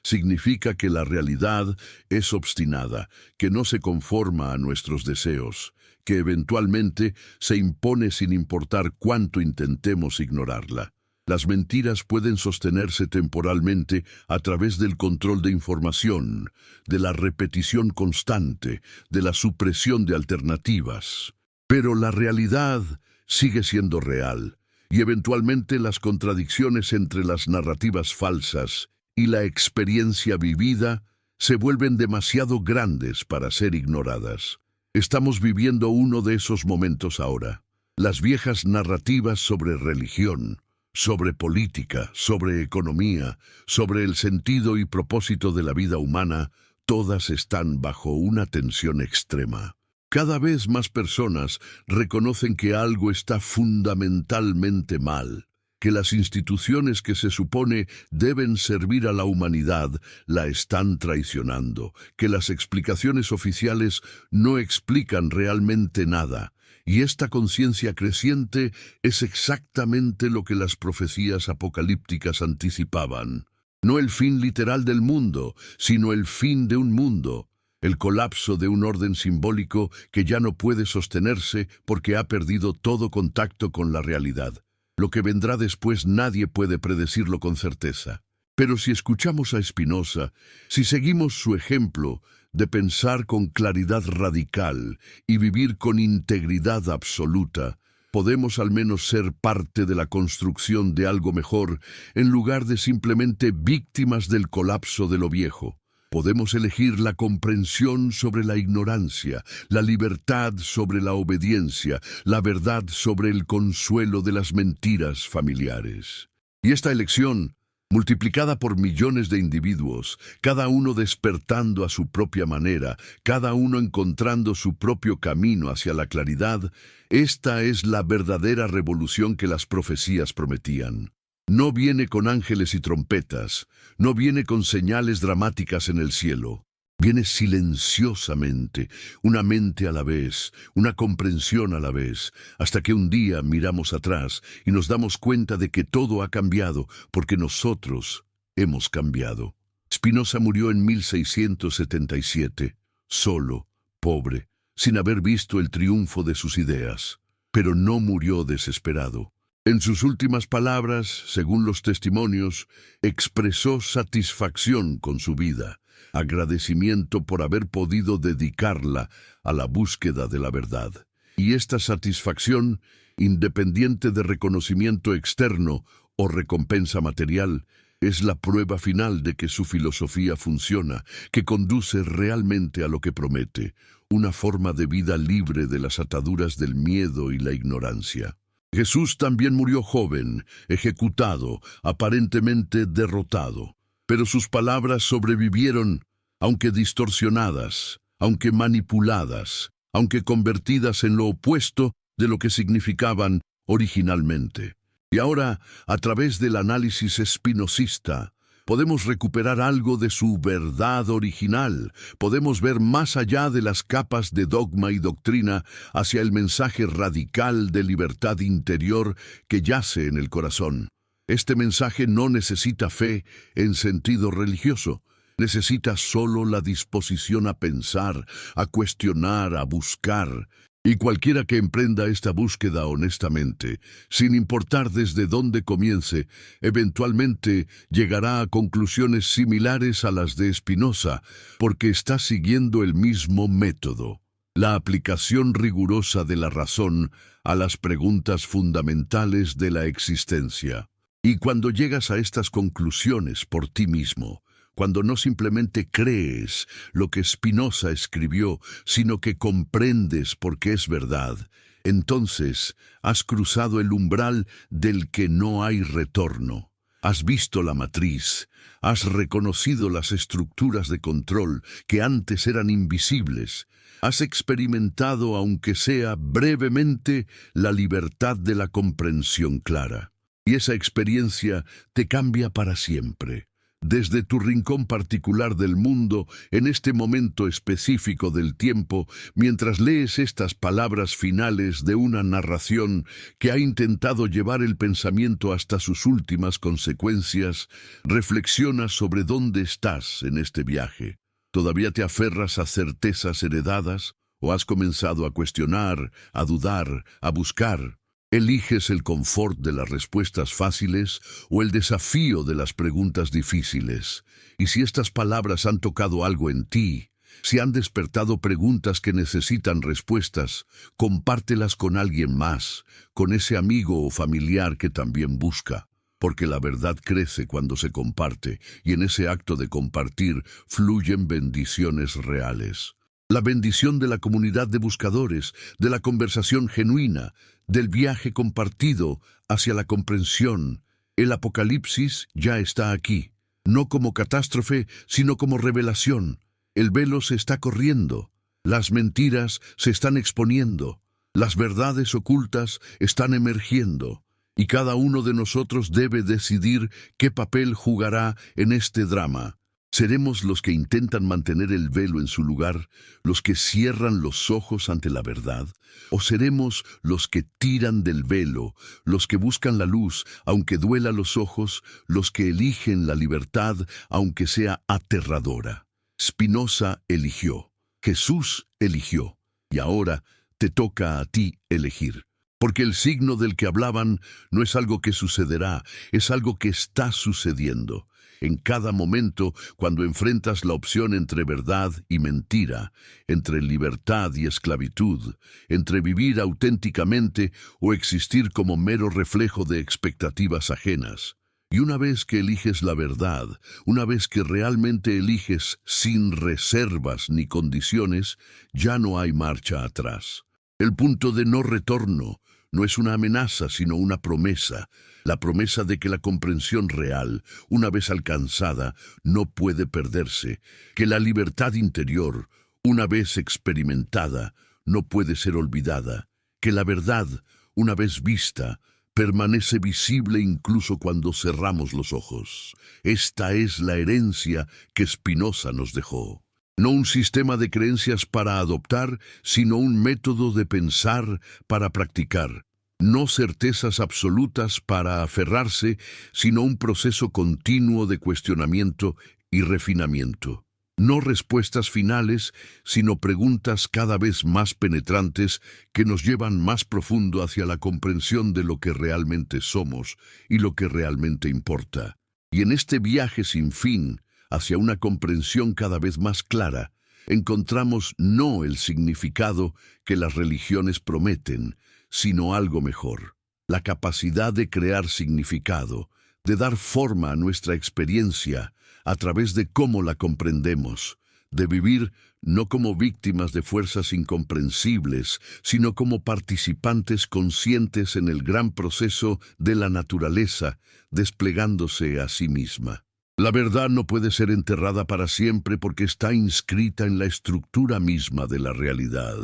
Significa que la realidad es obstinada, que no se conforma a nuestros deseos, que eventualmente se impone sin importar cuánto intentemos ignorarla. Las mentiras pueden sostenerse temporalmente a través del control de información, de la repetición constante, de la supresión de alternativas. Pero la realidad sigue siendo real, y eventualmente las contradicciones entre las narrativas falsas y la experiencia vivida se vuelven demasiado grandes para ser ignoradas. Estamos viviendo uno de esos momentos ahora. Las viejas narrativas sobre religión, sobre política, sobre economía, sobre el sentido y propósito de la vida humana, todas están bajo una tensión extrema. Cada vez más personas reconocen que algo está fundamentalmente mal, que las instituciones que se supone deben servir a la humanidad la están traicionando, que las explicaciones oficiales no explican realmente nada. Y esta conciencia creciente es exactamente lo que las profecías apocalípticas anticipaban. No el fin literal del mundo, sino el fin de un mundo, el colapso de un orden simbólico que ya no puede sostenerse porque ha perdido todo contacto con la realidad. Lo que vendrá después nadie puede predecirlo con certeza. Pero si escuchamos a Spinoza, si seguimos su ejemplo de pensar con claridad radical y vivir con integridad absoluta, podemos al menos ser parte de la construcción de algo mejor en lugar de simplemente víctimas del colapso de lo viejo. Podemos elegir la comprensión sobre la ignorancia, la libertad sobre la obediencia, la verdad sobre el consuelo de las mentiras familiares. Y esta elección, multiplicada por millones de individuos, cada uno despertando a su propia manera, cada uno encontrando su propio camino hacia la claridad, esta es la verdadera revolución que las profecías prometían. No viene con ángeles y trompetas, no viene con señales dramáticas en el cielo. Viene silenciosamente, una mente a la vez, una comprensión a la vez, hasta que un día miramos atrás y nos damos cuenta de que todo ha cambiado porque nosotros hemos cambiado. Spinoza murió en 1677, solo, pobre, sin haber visto el triunfo de sus ideas, pero no murió desesperado. En sus últimas palabras, según los testimonios, expresó satisfacción con su vida, agradecimiento por haber podido dedicarla a la búsqueda de la verdad. Y esta satisfacción, independiente de reconocimiento externo o recompensa material, es la prueba final de que su filosofía funciona, que conduce realmente a lo que promete, una forma de vida libre de las ataduras del miedo y la ignorancia. Jesús también murió joven, ejecutado, aparentemente derrotado. Pero sus palabras sobrevivieron, aunque distorsionadas, aunque manipuladas, aunque convertidas en lo opuesto de lo que significaban originalmente. Y ahora, a través del análisis espinosista, podemos recuperar algo de su verdad original, podemos ver más allá de las capas de dogma y doctrina hacia el mensaje radical de libertad interior que yace en el corazón. Este mensaje no necesita fe en sentido religioso, necesita solo la disposición a pensar, a cuestionar, a buscar. Y cualquiera que emprenda esta búsqueda honestamente, sin importar desde dónde comience, eventualmente llegará a conclusiones similares a las de Spinoza, porque está siguiendo el mismo método, la aplicación rigurosa de la razón a las preguntas fundamentales de la existencia. Y cuando llegas a estas conclusiones por ti mismo, cuando no simplemente crees lo que Spinoza escribió, sino que comprendes porque es verdad, entonces has cruzado el umbral del que no hay retorno. Has visto la matriz, has reconocido las estructuras de control que antes eran invisibles, has experimentado, aunque sea brevemente, la libertad de la comprensión clara. Y esa experiencia te cambia para siempre. Desde tu rincón particular del mundo, en este momento específico del tiempo, mientras lees estas palabras finales de una narración que ha intentado llevar el pensamiento hasta sus últimas consecuencias, reflexionas sobre dónde estás en este viaje. ¿Todavía te aferras a certezas heredadas? ¿O has comenzado a cuestionar, a dudar, a buscar? ¿Eliges el confort de las respuestas fáciles o el desafío de las preguntas difíciles? Y si estas palabras han tocado algo en ti, si han despertado preguntas que necesitan respuestas, compártelas con alguien más, con ese amigo o familiar que también busca. Porque la verdad crece cuando se comparte, y en ese acto de compartir fluyen bendiciones reales. La bendición de la comunidad de buscadores, de la conversación genuina, del viaje compartido hacia la comprensión. El apocalipsis ya está aquí, no como catástrofe, sino como revelación. El velo se está corriendo, las mentiras se están exponiendo, las verdades ocultas están emergiendo, y cada uno de nosotros debe decidir qué papel jugará en este drama. ¿Seremos los que intentan mantener el velo en su lugar, los que cierran los ojos ante la verdad? ¿O seremos los que tiran del velo, los que buscan la luz, aunque duela los ojos, los que eligen la libertad, aunque sea aterradora? Spinoza eligió, Jesús eligió, y ahora te toca a ti elegir. Porque el signo del que hablaban no es algo que sucederá, es algo que está sucediendo. En cada momento, cuando enfrentas la opción entre verdad y mentira, entre libertad y esclavitud, entre vivir auténticamente o existir como mero reflejo de expectativas ajenas. Y una vez que eliges la verdad, una vez que realmente eliges sin reservas ni condiciones, ya no hay marcha atrás. El punto de no retorno no es una amenaza, sino una promesa. La promesa de que la comprensión real, una vez alcanzada, no puede perderse, que la libertad interior, una vez experimentada, no puede ser olvidada, que la verdad, una vez vista, permanece visible incluso cuando cerramos los ojos. Esta es la herencia que Spinoza nos dejó. No un sistema de creencias para adoptar, sino un método de pensar para practicar. No certezas absolutas para aferrarse, sino un proceso continuo de cuestionamiento y refinamiento. No respuestas finales, sino preguntas cada vez más penetrantes que nos llevan más profundo hacia la comprensión de lo que realmente somos y lo que realmente importa. Y en este viaje sin fin, hacia una comprensión cada vez más clara, encontramos no el significado que las religiones prometen, sino algo mejor, la capacidad de crear significado, de dar forma a nuestra experiencia a través de cómo la comprendemos, de vivir no como víctimas de fuerzas incomprensibles, sino como participantes conscientes en el gran proceso de la naturaleza desplegándose a sí misma. La verdad no puede ser enterrada para siempre porque está inscrita en la estructura misma de la realidad,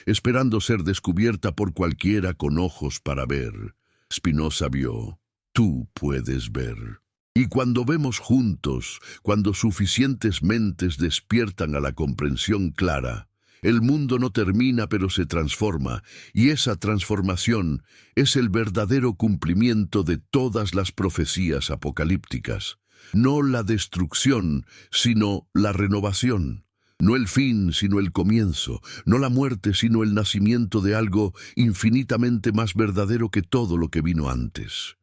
esperando ser descubierta por cualquiera con ojos para ver. Spinoza vio, tú puedes ver. Y cuando vemos juntos, cuando suficientes mentes despiertan a la comprensión clara, el mundo no termina pero se transforma, y esa transformación es el verdadero cumplimiento de todas las profecías apocalípticas. No la destrucción, sino la renovación. No el fin, sino el comienzo. No la muerte, sino el nacimiento de algo infinitamente más verdadero que todo lo que vino antes.